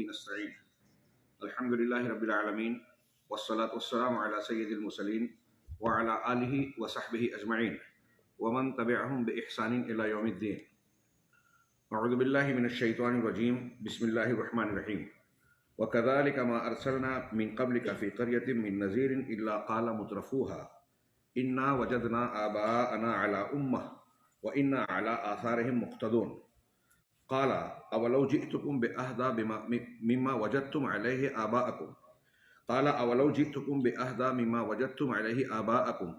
وبه نستعين الحمد لله رب العالمين والصلاة والسلام على سيد المرسلين وعلى آله وصحبه أجمعين ومن تبعهم بإحسان إلى يوم الدين. أعوذ بالله من الشيطان الرجيم. بسم الله الرحمن الرحيم. وكذلك ما أرسلنا من قبلك في قرية من نذير إلا قال مترفوها إنا وجدنا آباءنا على أمة وإنا على آثارهم مقتدون. قال أولو جئتكم بأهدى مما وجدتم عليه آباءكم قال أولو جئتكم بأهدى مما وجدتم عليه آباءكم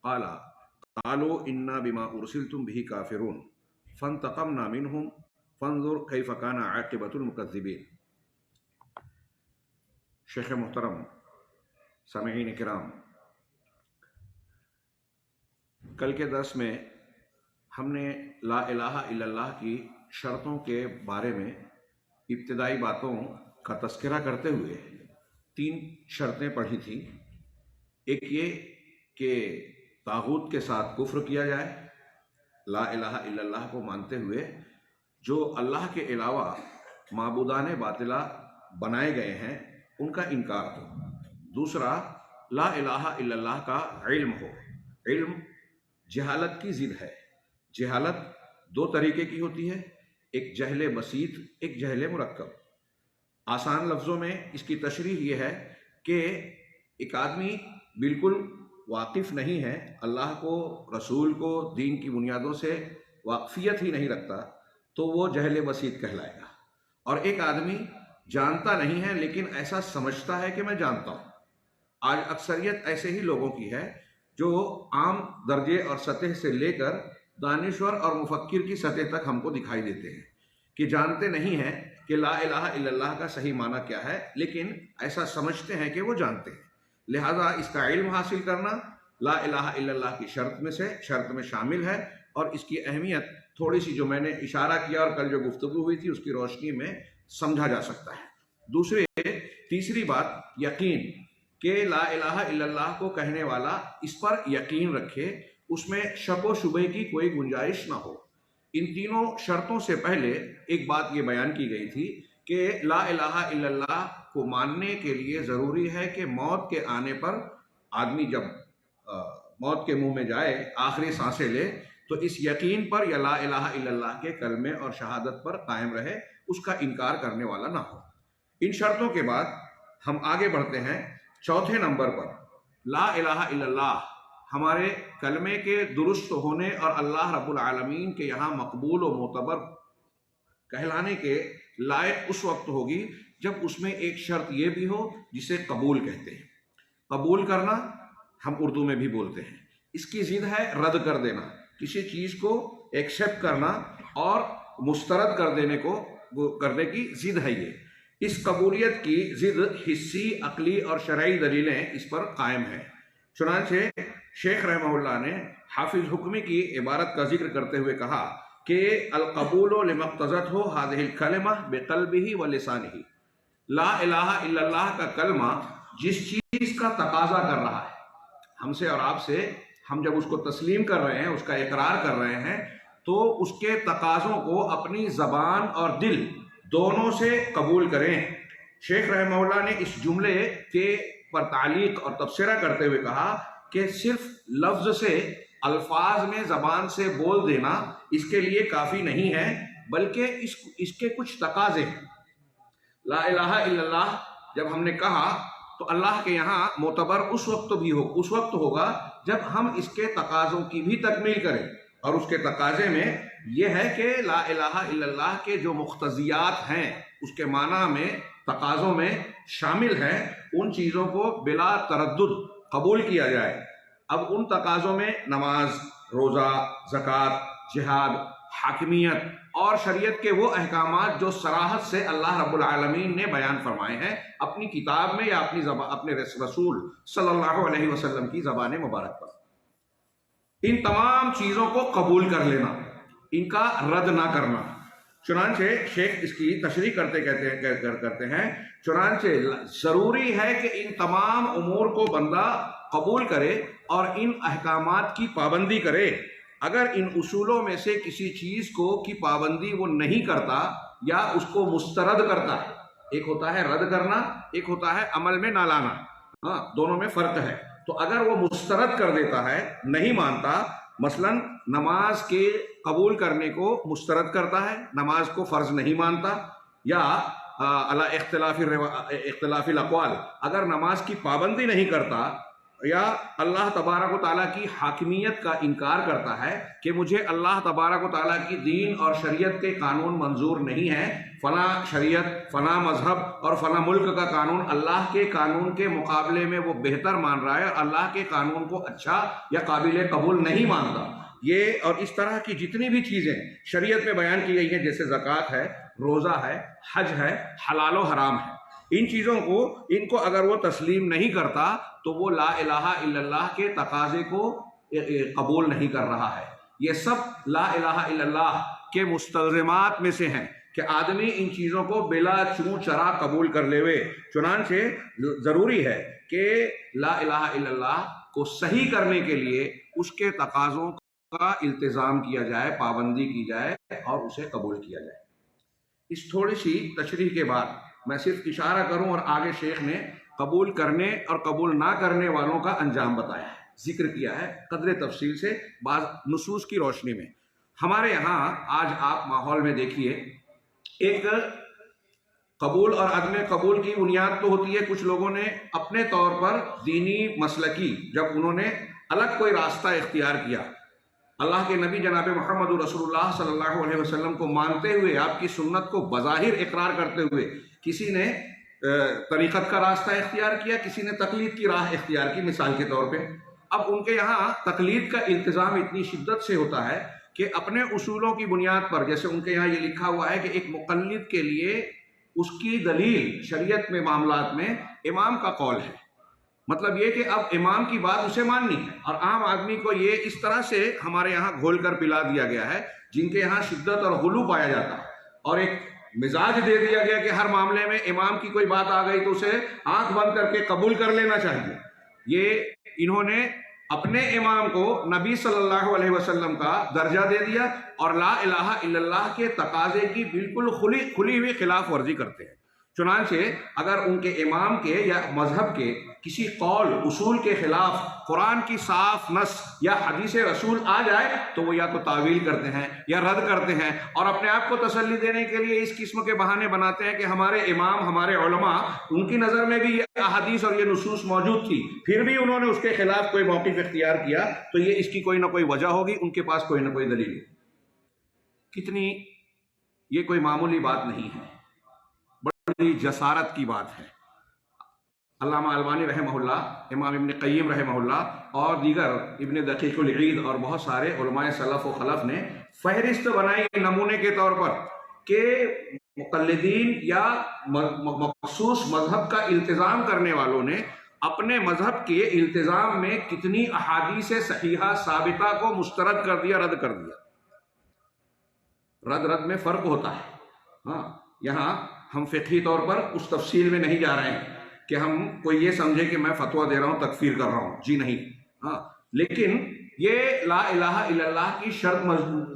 قالوا إنا بما أرسلتم به كافرون فانتقمنا منهم فانظر كيف كان عاقبة المكذبين. شیخ محترم، سامعین کرام، کل کے درس میں ہم نے لا الہ الا اللہ کی شرطوں کے بارے میں ابتدائی باتوں کا تذکرہ کرتے ہوئے 3 شرطیں پڑھی تھیں. ایک یہ کہ طاغوت کے ساتھ کفر کیا جائے، لا الہ الا اللہ کو مانتے ہوئے جو اللہ کے علاوہ معبودان باطلہ بنائے گئے ہیں ان کا انکار ہو. دوسرا، لا الہ الا اللہ کا علم ہو. علم جہالت کی ضد ہے. جہالت 2 طریقے کی ہوتی ہے، ایک جہل بسیط، ایک جہل مرکب. آسان لفظوں میں اس کی تشریح یہ ہے کہ ایک آدمی بالکل واقف نہیں ہے، اللہ کو، رسول کو، دین کی بنیادوں سے واقفیت ہی نہیں رکھتا تو وہ جہل بسیط کہلائے گا. اور ایک آدمی جانتا نہیں ہے لیکن ایسا سمجھتا ہے کہ میں جانتا ہوں. آج اکثریت ایسے ہی لوگوں کی ہے جو عام درجے اور سطح سے لے کر دانشور اور مفکر کی سطح تک ہم کو دکھائی دیتے ہیں کہ جانتے نہیں ہیں کہ لا الہ الا اللہ کا صحیح معنی کیا ہے، لیکن ایسا سمجھتے ہیں کہ وہ جانتے ہیں. لہذا اس کا علم حاصل کرنا لا الہ الا اللہ کی شرط میں شامل ہے، اور اس کی اہمیت تھوڑی سی جو میں نے اشارہ کیا اور کل جو گفتگو ہوئی تھی اس کی روشنی میں سمجھا جا سکتا ہے. تیسری بات یقین، کہ لا الہ الا اللہ کو کہنے والا اس پر یقین رکھے، اس میں شک و شبہ کی کوئی گنجائش نہ ہو. ان تینوں شرطوں سے پہلے ایک بات یہ بیان کی گئی تھی کہ لا الہ الا اللہ کو ماننے کے لیے ضروری ہے کہ موت کے آنے پر آدمی جب موت کے منہ میں جائے، آخری سانسیں لے، تو اس یقین پر یا لا الہ الا اللہ کے کلمے اور شہادت پر قائم رہے، اس کا انکار کرنے والا نہ ہو. ان شرطوں کے بعد ہم آگے بڑھتے ہیں 4تھے نمبر پر. لا الہ الا اللہ ہمارے کلمے کے درست ہونے اور اللہ رب العالمین کے یہاں مقبول و معتبر کہلانے کے لائق اس وقت ہوگی جب اس میں ایک شرط یہ بھی ہو جسے قبول کہتے ہیں. قبول کرنا ہم اردو میں بھی بولتے ہیں. اس کی ضد ہے رد کر دینا، کسی چیز کو ایکسیپٹ کرنا اور مسترد کرنے کی ضد ہے یہ. اس قبولیت کی ضد حسی، عقلی اور شرعی دلیلیں اس پر قائم ہیں. چنانچہ شیخ رحمہ اللہ نے حافظ حکمی کی عبارت کا ذکر کرتے ہوئے کہا کہ القبول لما اقتضته هذه الکلمہ بقلبه ولسانه. لا الہ الا اللہ کا کلمہ جس چیز کا تقاضا کر رہا ہے ہم سے اور آپ سے، ہم جب اس کو تسلیم کر رہے ہیں، اس کا اقرار کر رہے ہیں، تو اس کے تقاضوں کو اپنی زبان اور دل دونوں سے قبول کریں. شیخ رحمہ اللہ نے اس جملے کے پر تعلیق اور تبصرہ کرتے ہوئے کہا کہ صرف لفظ سے، الفاظ میں زبان سے بول دینا اس کے لیے کافی نہیں ہے، بلکہ اس کے کچھ تقاضے ہیں. لا الہ الا اللہ جب ہم نے کہا تو اللہ کے یہاں معتبر اس وقت ہوگا جب ہم اس کے تقاضوں کی بھی تکمیل کریں. اور اس کے تقاضے میں یہ ہے کہ لا الہ الا اللہ کے جو مقتضیات ہیں، اس کے معنی میں، تقاضوں میں شامل ہیں، ان چیزوں کو بلا تردد قبول کیا جائے. اب ان تقاضوں میں نماز، روزہ، زکوٰۃ، جہاد، حاکمیت اور شریعت کے وہ احکامات جو صراحت سے اللہ رب العالمین نے بیان فرمائے ہیں اپنی کتاب میں یا اپنے رسول صلی اللہ علیہ وسلم کی زبان مبارک پر. ان تمام چیزوں کو قبول کر لینا، ان کا رد نہ کرنا. چنانچہ شیخ اس کی تشریح کرتے ہیں چنانچہ ضروری ہے کہ ان تمام امور کو بندہ قبول کرے اور ان احکامات کی پابندی کرے. اگر ان اصولوں میں سے کسی چیز کی پابندی وہ نہیں کرتا یا اس کو مسترد کرتا ہے، ایک ہوتا ہے رد کرنا، ایک ہوتا ہے عمل میں نہ لانا. ہاں، دونوں میں فرق ہے. تو اگر وہ مسترد کر دیتا ہے، نہیں مانتا، مثلا نماز کے قبول کرنے کو مسترد کرتا ہے، نماز کو فرض نہیں مانتا، یا علی اختلاف الاقوال اگر نماز کی پابندی نہیں کرتا، یا اللہ تبارک و تعالیٰ کی حاکمیت کا انکار کرتا ہے کہ مجھے اللہ تبارک و تعالیٰ کی دین اور شریعت کے قانون منظور نہیں ہے، فلاں شریعت، فلاں مذہب اور فلاں ملک کا قانون اللہ کے قانون کے مقابلے میں وہ بہتر مان رہا ہے اور اللہ کے قانون کو اچھا یا قابل قبول نہیں مانتا. یہ اور اس طرح کی جتنی بھی چیزیں شریعت میں بیان کی گئی ہیں، جیسے زکوٰۃ ہے، روزہ ہے، حج ہے، حلال و حرام ہے، ان چیزوں کو، ان کو اگر وہ تسلیم نہیں کرتا تو وہ لا الہ الا اللہ کے تقاضے کو قبول نہیں کر رہا ہے. یہ سب لا الہ الا اللہ کے مستلزمات میں سے ہیں کہ آدمی ان چیزوں کو بلا چوں چرا قبول کر لے ہوئے. چنانچہ ضروری ہے کہ لا الہ الا اللہ کو صحیح کرنے کے لیے اس کے تقاضوں کا التزام کیا جائے، پابندی کی جائے اور اسے قبول کیا جائے. اس تھوڑی سی تشریح کے بعد میں صرف اشارہ کروں اور آگے شیخ نے قبول کرنے اور قبول نہ کرنے والوں کا انجام بتایا ہے، ذکر کیا ہے قدر تفصیل سے بعض نصوص کی روشنی میں. ہمارے یہاں آج آپ ماحول میں دیکھیے، ایک قبول اور عدم قبول کی بنیاد تو ہوتی ہے، کچھ لوگوں نے اپنے طور پر دینی مسلکی، جب انہوں نے الگ کوئی راستہ اختیار کیا، اللہ کے نبی جناب محمد رسول اللہ صلی اللہ علیہ وسلم کو مانتے ہوئے، آپ کی سنت کو بظاہر اقرار کرتے ہوئے، کسی نے طریقت کا راستہ اختیار کیا، کسی نے تقلید کی راہ اختیار کی. مثال کے طور پہ اب ان کے یہاں تقلید کا التزام اتنی شدت سے ہوتا ہے کہ اپنے اصولوں کی بنیاد پر، جیسے ان کے یہاں یہ لکھا ہوا ہے کہ ایک مقلد کے لیے اس کی دلیل شریعت میں معاملات میں امام کا قول ہے. مطلب یہ کہ اب امام کی بات اسے ماننی ہے. اور عام آدمی کو یہ اس طرح سے ہمارے یہاں گھول کر پلا دیا گیا ہے، جن کے یہاں شدت اور غلو پایا جاتا ہے، اور ایک مزاج دے دیا گیا کہ ہر معاملے میں امام کی کوئی بات آ گئی تو اسے آنکھ بند کر کے قبول کر لینا چاہیے. یہ انہوں نے اپنے امام کو نبی صلی اللہ علیہ وسلم کا درجہ دے دیا اور لا الہ الا اللہ کے تقاضے کی بالکل کھلی ہوئی خلاف ورزی کرتے ہیں. چنانچہ اگر ان کے امام کے یا مذہب کے کسی قول اصول کے خلاف قرآن کی صاف نص یا حدیث رسول آ جائے تو وہ یا تو تعویل کرتے ہیں یا رد کرتے ہیں، اور اپنے آپ کو تسلی دینے کے لیے اس قسم کے بہانے بناتے ہیں کہ ہمارے امام، ہمارے علماء، ان کی نظر میں بھی یہ احادیث اور یہ نصوص موجود تھی، پھر بھی انہوں نے اس کے خلاف کوئی موقف اختیار کیا، تو یہ اس کی کوئی نہ کوئی وجہ ہوگی، ان کے پاس کوئی نہ کوئی دلیل ہوگی. کتنی یہ کوئی معمولی بات نہیں ہے، بڑی جسارت کی بات ہے. علامہ البانی رحمہ اللہ، امام ابن قیم رحمہ اللہ اور دیگر ابن دقیق العید اور بہت سارے علماء سلف و خلف نے فہرست بنائی نمونے کے طور پر کہ مقلدین یا مخصوص مذہب کا التزام کرنے والوں نے اپنے مذہب کے التزام میں کتنی احادیث صحیحہ ثابتہ کو مسترد کر دیا، رد کر دیا. رد میں فرق ہوتا ہے. ہاں، یہاں ہم فقہی طور پر اس تفصیل میں نہیں جا رہے ہیں کہ ہم کوئی یہ سمجھے کہ میں فتویٰ دے رہا ہوں، تکفیر کر رہا ہوں، جی نہیں. ہاں، لیکن یہ لا الہ الا اللہ کی شرط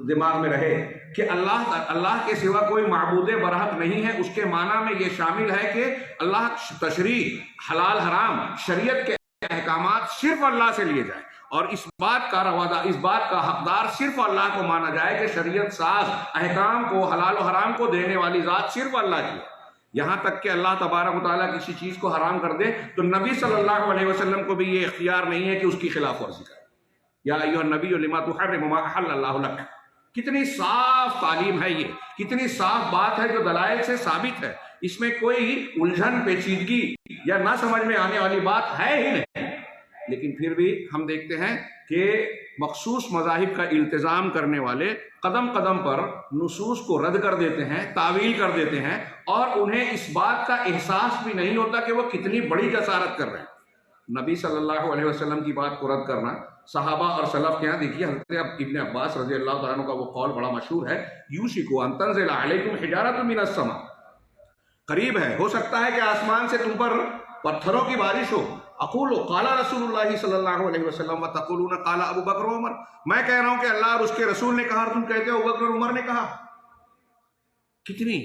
دماغ میں رہے کہ اللہ کے سوا کوئی معبود برحق نہیں ہے. اس کے معنی میں یہ شامل ہے کہ اللہ تشریع، حلال حرام، شریعت کے احکامات صرف اللہ سے لیے جائیں، اور اس بات کا حقدار صرف اللہ کو مانا جائے کہ شریعت ساز احکام کو، حلال و حرام کو دینے والی ذات صرف اللہ کی ہے. یہاں تک کہ اللہ تبارک و تعالیٰ کسی چیز کو حرام کر دے تو نبی صلی اللہ علیہ وسلم کو بھی یہ اختیار نہیں ہے کہ اس کی خلاف ورزی کرے. یا ایھا النبی لما تحرم ما احل اللہ لک. کتنی صاف تعلیم ہے، یہ کتنی صاف بات ہے جو دلائل سے ثابت ہے. اس میں کوئی الجھن، پیچیدگی یا نہ سمجھ میں آنے والی بات ہے ہی نہیں. لیکن پھر بھی ہم دیکھتے ہیں کہ مخصوص مذاہب کا التزام کرنے والے قدم قدم پر نصوص کو رد کر دیتے ہیں، تعویل کر دیتے ہیں، اور انہیں اس بات کا احساس بھی نہیں ہوتا کہ وہ کتنی بڑی جسارت کر رہے ہیں. نبی صلی اللہ علیہ وسلم کی بات کو رد کرنا صحابہ اور سلف کے یہاں دیکھیے، حضرت ابن عباس رضی اللہ تعالیٰ عنہ کا وہ قول بڑا مشہور ہے، یوشک ان تنزل علیکم حجارۃ من السماء. قریب ہے، ہو سکتا ہے کہ آسمان سے تم پر پتھروں کی بارش ہو. اقول قال رسول اللہ صلی اللہ علیہ وسلم وتقولون قال ابو بکر و عمر. میں کہہ رہا ہوں کہ اللہ اور اس کے رسول نے کہا اور تم کہتے ہو ابو بکر اور عمر نے کہا. کتنی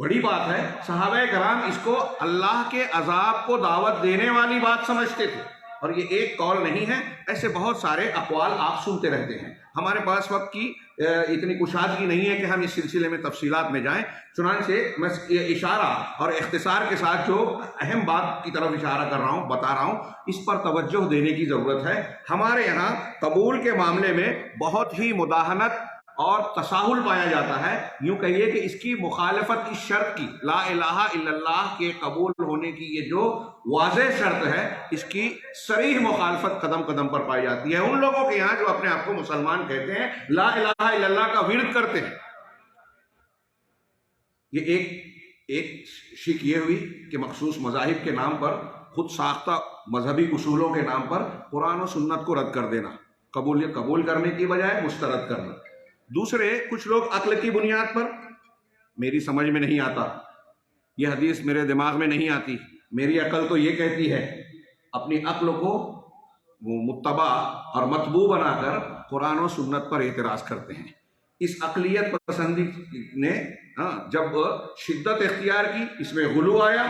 بڑی بات ہے. صحابہ کرام اس کو اللہ کے عذاب کو دعوت دینے والی بات سمجھتے تھے، اور یہ ایک قول نہیں ہے، ایسے بہت سارے اقوال آپ سنتے رہتے ہیں. ہمارے پاس وقت کی اتنی کشادگی نہیں ہے کہ ہم اس سلسلے میں تفصیلات میں جائیں، چنانچہ میں اشارہ اور اختصار کے ساتھ جو اہم بات کی طرف اشارہ کر رہا ہوں، بتا رہا ہوں، اس پر توجہ دینے کی ضرورت ہے. ہمارے یہاں قبول کے معاملے میں بہت ہی مداہنت اور تساہل پایا جاتا ہے. یوں کہیے کہ اس کی مخالفت اس شرط کی، لا الہ الا اللہ کے قبول ہونے کی یہ جو واضح شرط ہے، اس کی صریح مخالفت قدم قدم پر پائی جاتی ہے ان لوگوں کے یہاں جو اپنے آپ کو مسلمان کہتے ہیں، لا الہ الا اللہ کا ورد کرتے ہیں. یہ ایک شک یہ ہوئی کہ مخصوص مذاہب کے نام پر، خود ساختہ مذہبی اصولوں کے نام پر قرآن و سنت کو رد کر دینا، قبول کرنے کی بجائے مسترد کرنا. دوسرے کچھ لوگ عقل کی بنیاد پر، میری سمجھ میں نہیں آتا، یہ حدیث میرے دماغ میں نہیں آتی، میری عقل تو یہ کہتی ہے، اپنی عقل کو متبع اور مطبوع بنا کر قرآن و سنت پر اعتراض کرتے ہیں. اس عقلیت پسندی نے جب شدت اختیار کی، اس میں غلو آیا،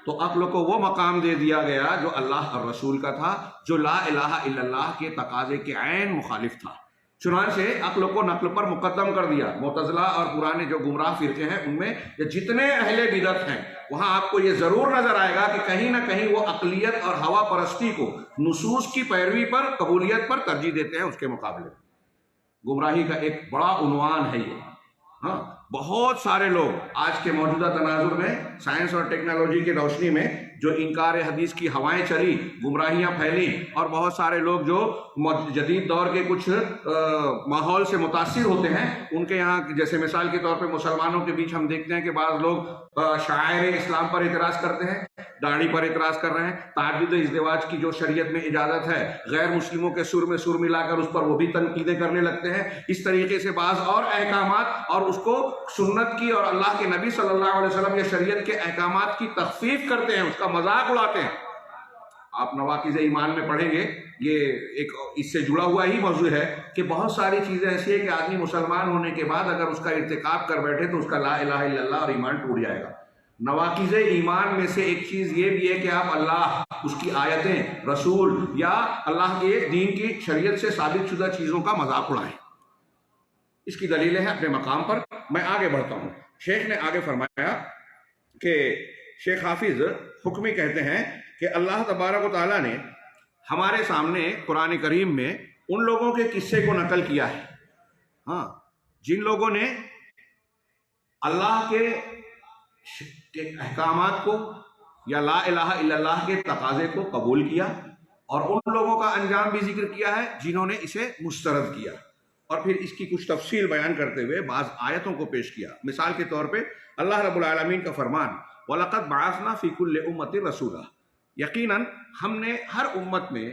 تو عقل کو وہ مقام دے دیا گیا جو اللہ اور رسول کا تھا، جو لا الہ الا اللہ کے تقاضے کے عین مخالف تھا. چنانچہ عقل کو نقل پر مقدم کر دیا. معتزلہ اور پرانے جو گمراہ فرقے ہیں ان میں جتنے اہل بدعت ہیں، وہاں آپ کو یہ ضرور نظر آئے گا کہ کہیں نہ کہیں وہ عقلیت اور ہوا پرستی کو نصوص کی پیروی پر، قبولیت پر ترجیح دیتے ہیں. اس کے مقابلے گمراہی کا ایک بڑا عنوان ہے یہ. بہت سارے لوگ آج کے موجودہ تناظر میں سائنس اور ٹیکنالوجی کی روشنی میں جو انکار حدیث کی ہوائیں چلی، گمراہیاں پھیلیں، اور بہت سارے لوگ جو جدید دور کے کچھ ماحول سے متاثر ہوتے ہیں، ان کے یہاں جیسے مثال کے طور پہ مسلمانوں کے بیچ ہم دیکھتے ہیں کہ بعض لوگ شعائر اسلام پر اعتراض کرتے ہیں، داڑھی پر اعتراض کر رہے ہیں، تعدد ازدواج کی جو شریعت میں اجازت ہے، غیر مسلموں کے سر میں سر ملا کر اس پر وہ بھی تنقیدیں کرنے لگتے ہیں. اس طریقے سے بعض اور احکامات، اور اس کو سنت کی اور اللہ کے نبی صلی اللہ علیہ وسلم کے شریعت کے احکامات کی تخفیف کرتے ہیں، اس کا مذاق اڑاتے ہیں. آپ نواقض ایمان میں پڑھیں گے، یہ ایک اس سے جڑا ہوا ہی موضوع ہے کہ بہت ساری چیزیں ایسی ہیں کہ آدمی مسلمان ہونے کے بعد اگر اس کا ارتکاب کر بیٹھے تو اس کا لا الہ الا اللہ اور ایمان ٹوٹ جائے گا. نواقض ایمان میں سے ایک چیز یہ بھی ہے کہ آپ اللہ، اس کی آیتیں، رسول یا اللہ کے دین کی شریعت سے ثابت شدہ چیزوں کا مذاق اڑائیں. اس کی دلیلیں ہیں اپنے مقام پر. میں آگے بڑھتا ہوں. شیخ نے آگے فرمایا کہ شیخ حافظ حکمی کہتے ہیں کہ اللہ تبارک و تعالیٰ نے ہمارے سامنے قرآن کریم میں ان لوگوں کے قصے کو نقل کیا ہے، جن لوگوں نے اللہ کے احکامات کو یا لا الہ الا اللہ کے تقاضے کو قبول کیا، اور ان لوگوں کا انجام بھی ذکر کیا ہے جنہوں نے اسے مسترد کیا، اور پھر اس کی کچھ تفصیل بیان کرتے ہوئے بعض آیتوں کو پیش کیا. مثال کے طور پہ اللہ رب العالمین کا فرمان، وَلَقَدْ بَعَثْنَا فِي كُلِّ أُمَّةٍ رَسُولًا، یقیناً ہم نے ہر امت میں،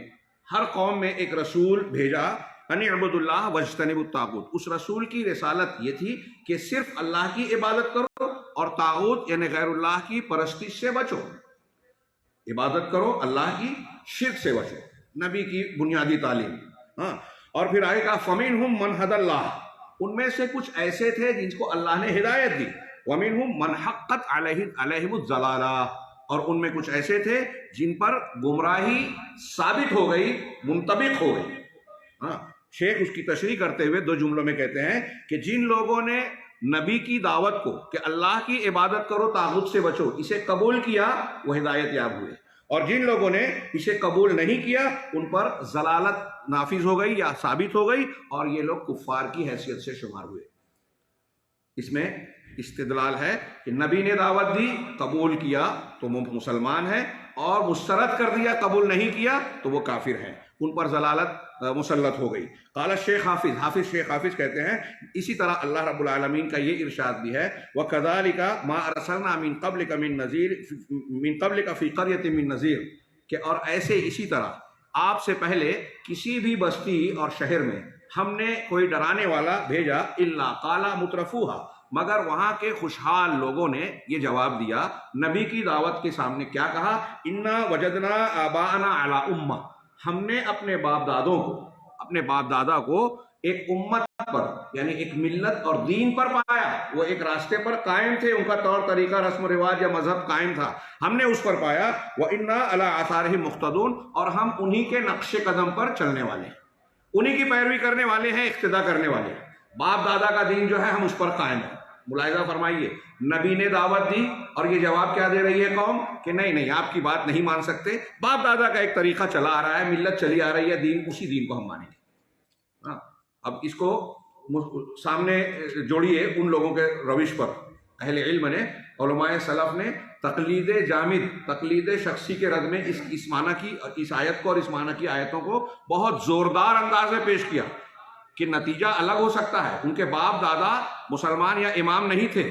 ہر قوم میں ایک رسول بھیجا، ان اعبدوا اللہ واجتنبوا الطاغوت. اس رسول کی رسالت یہ تھی کہ صرف اللہ کی عبادت کرو اور طاغوت یعنی غیر اللہ کی پرستش سے بچو. عبادت کرو اللہ کی، شرک سے بچو، نبی کی بنیادی تعلیم. اور پھر آئے گا فَمِنْهُمْ مَنْ هَدَى اللَّهُ، ان میں سے کچھ ایسے تھے جن کو اللہ نے ہدایت دی. وَمِنْهُمْ مَنْ حَقَّتْ عَلَيْهِمُ الضَّلَالَةُ، اور ان میں کچھ ایسے تھے جن پر گمراہی ثابت ہو گئی، منطبق ہو گئی. شیخ اس کی تشریح کرتے ہوئے دو جملوں میں کہتے ہیں کہ جن لوگوں نے نبی کی دعوت کو کہ اللہ کی عبادت کرو، طاغوت سے بچو، اسے قبول کیا، وہ ہدایت یاب ہوئے، اور جن لوگوں نے اسے قبول نہیں کیا ان پر ضلالت نافذ ہو گئی یا ثابت ہو گئی، اور یہ لوگ کفار کی حیثیت سے شمار ہوئے. اس میں استدلال ہے کہ نبی نے دعوت دی، قبول کیا تو وہ مسلمان ہے، اور مسترد کر دیا، قبول نہیں کیا تو وہ کافر ہیں، ان پر ضلالت مسلط ہو گئی. قال شیخ حافظ کہتے ہیں اسی طرح اللہ رب العالمین کا یہ ارشاد بھی ہے، وَكَذَلِكَ مَا أَرْسَلْنَا مِن قَبْلِكَ مِن قَبْلِكَ فِي قَرْيَةٍ مِّن نَذِيرٍ، کہ اور ایسے اسی طرح آپ سے پہلے کسی بھی بستی اور شہر میں ہم نے کوئی ڈرانے والا بھیجا، إِلَّا قَالَ مُتْرَفُوهَا، مگر وہاں کے خوشحال لوگوں نے یہ جواب دیا نبی کی دعوت کے سامنے، کیا کہا؟ اِنَّا وَجَدْنَا آبَاءَنَا عَلَىٰ أُمَّةٍ، ہم نے اپنے باپ دادا کو ایک امت پر یعنی ایک ملت اور دین پر پایا، وہ ایک راستے پر قائم تھے، ان کا طور طریقہ رسم و رواج یا مذہب قائم تھا، ہم نے اس پر پایا، وَإِنَّا عَلَىٰ آثَارِهِمْ مُقْتَدُونَ، اور ہم انہی کے نقش قدم پر چلنے والے ہیں، انہی کی پیروی کرنے والے ہیں، اقتدا کرنے والے ہیں۔ باپ دادا کا دین جو ہے ہم اس پر قائم ہیں۔ ملاحظہ فرمائیے، نبی نے دعوت دی اور یہ جواب کیا دے رہی ہے قوم کہ نہیں آپ کی بات نہیں مان سکتے، باپ دادا کا ایک طریقہ چلا آ رہا ہے، ملت چلی آ رہی ہے، دین اسی دین کو ہم مانیں گے۔ اب اس کو سامنے جوڑیے ان لوگوں کے روش پر، اہل علم نے، علماء سلف نے تقلید جامد، تقلید شخصی کے رد میں اس معنی کی، اس آیت کو اور اس معنی کی آیتوں کو بہت زوردار انداز میں پیش کیا کہ نتیجہ الگ ہو سکتا ہے۔ ان کے باپ دادا مسلمان یا امام نہیں تھے،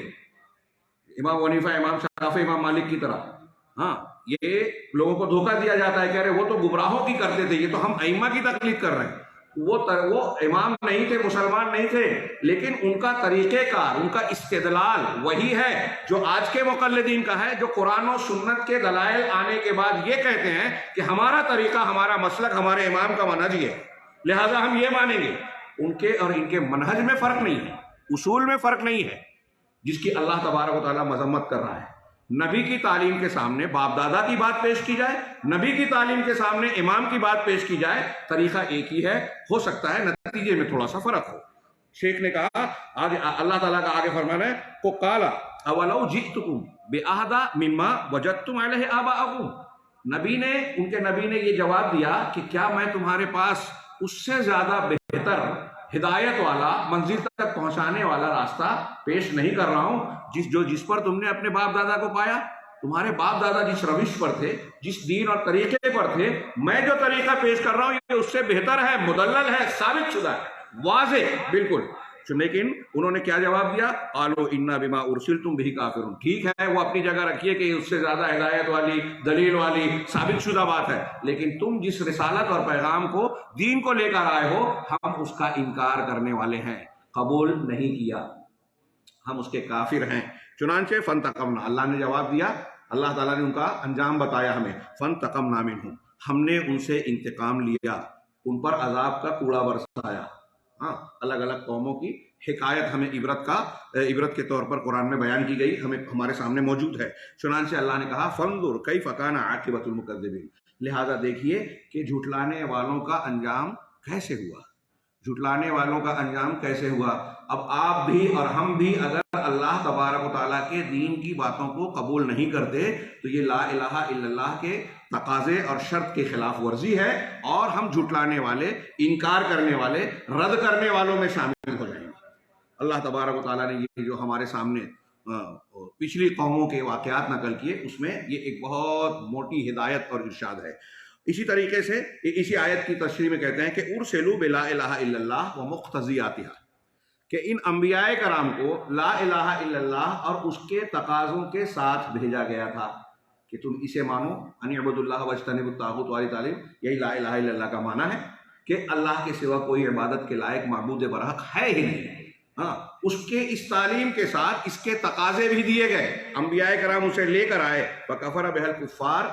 امام حنیفہ، امام شافعی، امام مالک کی طرح۔ یہ لوگوں کو دھوکہ دیا جاتا ہے، کہہ رہے وہ تو گمراہوں کی کرتے تھے، یہ تو ہم ائمہ کی تقلید کر رہے ہیں۔ وہ امام نہیں تھے، مسلمان نہیں تھے، لیکن ان کا طریقہ کار، ان کا استدلال وہی ہے جو آج کے مقلدین کا ہے، جو قرآن و سنت کے دلائل آنے کے بعد یہ کہتے ہیں کہ ہمارا طریقہ، ہمارا مسلک، ہمارے امام کا منہج یہ ہے، لہٰذا ہم یہ مانیں گے۔ ان کے اور ان کے منہج میں فرق نہیں ہے، اصول میں فرق نہیں ہے، جس کی اللہ تبارک و تعالیٰ مذمت کر رہا ہے۔ نبی کی تعلیم کے سامنے باپ دادا کی بات پیش کی جائے، نبی کی تعلیم کے سامنے امام کی بات پیش کی جائے، طریقہ ایک ہی ہے، ہو سکتا ہے نتیجے میں تھوڑا سا فرق ہو۔ شیخ نے کہا آگے، اللہ تعالیٰ کا آگے فرمانا ہے کو قالا اولو جئتکم بأہدی مما وجدتم علیہ آباءکم، نبی نے یہ جواب دیا کہ کیا میں تمہارے پاس اس سے زیادہ بہتر ہدایت والا، منزل تک پہنچانے والا راستہ پیش نہیں کر رہا ہوں جس پر تم نے اپنے باپ دادا کو پایا؟ تمہارے باپ دادا جس روش پر تھے، جس دین اور طریقے پر تھے، میں جو طریقہ پیش کر رہا ہوں یہ اس سے بہتر ہے، مدلل ہے، ثابت شدہ ہے، واضح بالکل۔ لیکن انہوں نے کیا جواب دیا؟ قالوا انا بما ارسلتم به کافرون۔ ٹھیک ہے، وہ اپنی جگہ رکھیے کہ اس سے زیادہ ہدایت والی، دلیل والی، ثابت شدہ بات ہے، لیکن تم جس رسالت اور پیغام کو، دین کو لے کر آئے ہو، ہم اس کا انکار کرنے والے ہیں، قبول نہیں کیا، ہم اس کے کافر ہیں۔ چنانچہ فانتقمنا، اللہ نے جواب دیا، اللہ تعالیٰ نے ان کا انجام بتایا ہمیں، فانتقمنا منہم، ہم نے ان سے انتقام لیا، ان پر عذاب کا کوڑا برسایا۔ الگ الگ قوموں کی حکایت ہمیں عبرت کے طور پر قرآن میں بیان کی گئی، ہمارے سامنے موجود ہے۔ چنانچہ اللہ نے کہا فانظر کیف کان عاقبۃ المکذبین، لہذا دیکھیے کہ جھٹلانے والوں کا انجام کیسے ہوا، جھٹلانے والوں کا انجام کیسے ہوا۔ اب آپ بھی اور ہم بھی اگر اللہ تبارک و تعالیٰ کے دین کی باتوں کو قبول نہیں کرتے تو یہ لا الہ الا اللہ کے تقاضے اور شرط کی خلاف ورزی ہے، اور ہم جھٹلانے والے، انکار کرنے والے، رد کرنے والوں میں شامل ہو جائیں گے۔ اللہ تبارک و تعالیٰ نے یہ جو ہمارے سامنے پچھلی قوموں کے واقعات نقل کیے، اس میں یہ ایک بہت موٹی ہدایت اور ارشاد ہے۔ اسی طریقے سے اسی آیت کی تشریح میں کہتے ہیں کہ ارسلوا بلا الہ الا اللہ ومقتضیاتها، کہ ان انبیاء کرام کو لا الہ الا اللہ اور اس کے تقاضوں کے ساتھ بھیجا گیا تھا کہ تم اسے مانو، ان اعبدوا اللہ واجتنبوا الطاغوت والی تعلیم، یہی لا الہ الا اللہ کا معنی ہے کہ اللہ کے سوا کوئی عبادت کے لائق معبود برحق ہے ہی نہیں۔ اس کے اس تعلیم کے ساتھ اس کے تقاضے بھی دیے گئے، انبیاء کرام اسے لے کر آئے، فکفر بہ الکفار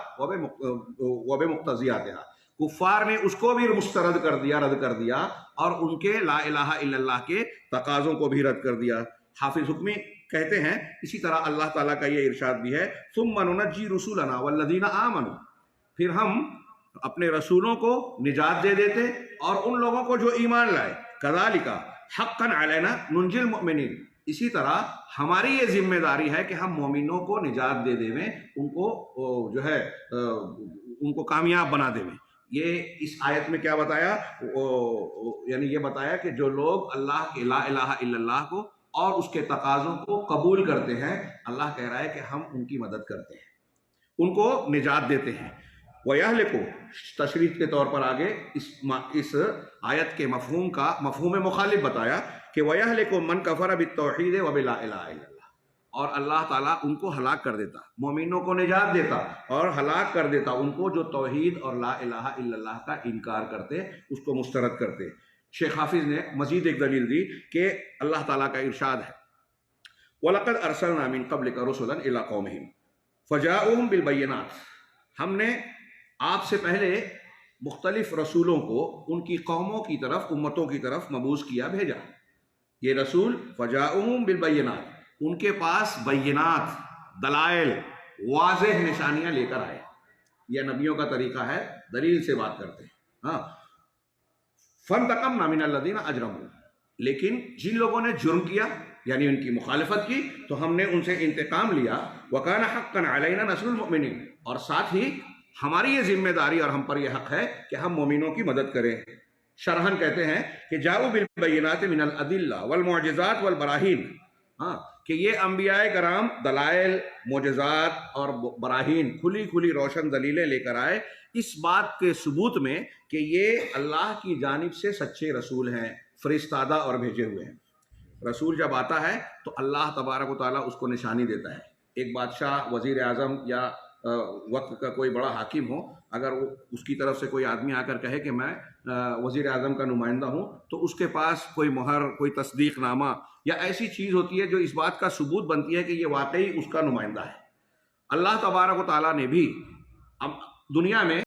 وبمقتضیاتها، کفار نے اس کو بھی مسترد کر دیا، رد کر دیا، اور ان کے لا الہ الا اللہ کے تقاضوں کو بھی رد کر دیا۔ حافظ حکمی کہتے ہیں اسی طرح اللہ تعالیٰ کا یہ ارشاد بھی ہے ثم ننجی رسولنا والذین آمنوا، پھر ہم اپنے رسولوں کو نجات دے دیتے اور ان لوگوں کو جو ایمان لائے، کذالک حقا علینا ننجی المؤمنین، اسی طرح ہماری یہ ذمہ داری ہے کہ ہم مومنوں کو نجات دے دیں، ان کو جو ہے ان کو کامیاب بنا دیں۔ یہ اس آیت میں کیا بتایا؟ یعنی یہ بتایا کہ جو لوگ اللہ کے لا الہ الا اللہ کو اور اس کے تقاضوں کو قبول کرتے ہیں، اللہ کہہ رہا ہے کہ ہم ان کی مدد کرتے ہیں، ان کو نجات دیتے ہیں۔ وَيَهْلِكُ، تشریح کے طور پر آگے اس آیت کے مفہوم مخالف بتایا کہ وَيَهْلِكُ مَنْ كَفَرَ بِالتَّوْحِيدِ وَبِلَا إِلَهَ إِلَّا اللَّهِ، اور اللہ تعالیٰ ان کو ہلاک کر دیتا، مومنوں کو نجات دیتا اور ہلاک کر دیتا ان کو جو توحید اور لا الہ الا اللہ کا انکار کرتے، اس کو مسترد کرتے۔ شیخ حافظ نے مزید ایک دلیل دی کہ اللہ تعالیٰ کا ارشاد ہے وَلَقَدْ أَرْسَلْنَا مِن قَبْلِكَ رُسُلًا إِلَىٰ قَوْمِهِمْ فَجَاءُوهُم بِالْبَيِّنَاتِ، ہم نے آپ سے پہلے مختلف رسولوں کو ان کی قوموں کی طرف، امتوں کی طرف مبعوث کیا، بھیجا، یہ رسول فجاؤہم بالبینات، ان کے پاس بینات، دلائل، واضح نشانیاں لے کر آئے. یہ نبیوں کا طریقہ ہے، دلیل سے بات کرتے ہیں. ہاں، فانتقمنا من الذین اجرموا، لیکن جن لوگوں نے جرم کیا یعنی ان کی مخالفت کی تو ہم نے ان سے انتقام لیا. وکان حقا علینا نصر المؤمنین، اور ساتھ ہی ہماری یہ ذمہ داری اور ہم پر یہ حق ہے کہ ہم مومنوں کی مدد کریں. شرحن کہتے ہیں کہ جاؤ بالبینات من الادلہ والمعجزات والبراہین، ہاں کہ یہ انبیاء کرام دلائل، معجزات اور براہین، کھلی کھلی روشن دلیلیں لے کر آئے اس بات کے ثبوت میں کہ یہ اللہ کی جانب سے سچے رسول ہیں، فرستادہ اور بھیجے ہوئے ہیں. رسول جب آتا ہے تو اللہ تبارک و تعالیٰ اس کو نشانی دیتا ہے. ایک بادشاہ، وزیر اعظم یا وقت کا کوئی بڑا حاکم ہو، اگر وہ اس کی طرف سے کوئی آدمی آ کر کہے کہ میں وزیر اعظم کا نمائندہ ہوں، تو اس کے پاس کوئی مہر، کوئی تصدیق نامہ یا ایسی چیز ہوتی ہے جو اس بات کا ثبوت بنتی ہے کہ یہ واقعی اس کا نمائندہ ہے. اللہ تبارک و تعالیٰ نے بھی دنیا میں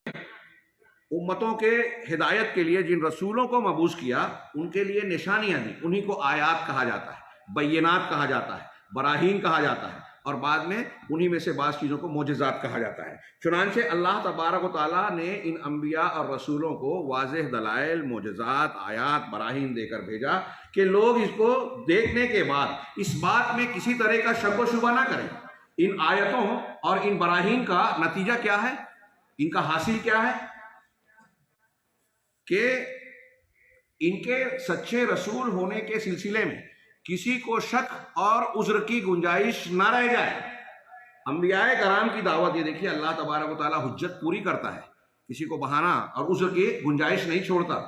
امتوں کے ہدایت کے لیے جن رسولوں کو مبعوث کیا ان کے لیے نشانیاں دیں. انہی کو آیات کہا جاتا ہے، بینات کہا جاتا ہے، براہین کہا جاتا ہے، اور بعد میں انہی میں سے بعض چیزوں کو معجزات کہا جاتا ہے. چنانچہ اللہ تبارک و تعالیٰ نے ان انبیاء اور رسولوں کو واضح دلائل، معجزات، آیات، براہین دے کر بھیجا کہ لوگ اس کو دیکھنے کے بعد اس بات میں کسی طرح کا شک و شبہ نہ کریں. ان آیتوں اور ان براہین کا نتیجہ کیا ہے، ان کا حاصل کیا ہے، کہ ان کے سچے رسول ہونے کے سلسلے میں کسی کو شک اور عذر کی گنجائش نہ رہ جائے. انبیاء کرام کی دعوت، یہ دیکھیے اللہ تبارک و تعالیٰ حجت پوری کرتا ہے، کسی کو بہانہ اور عذر کی گنجائش نہیں چھوڑتا.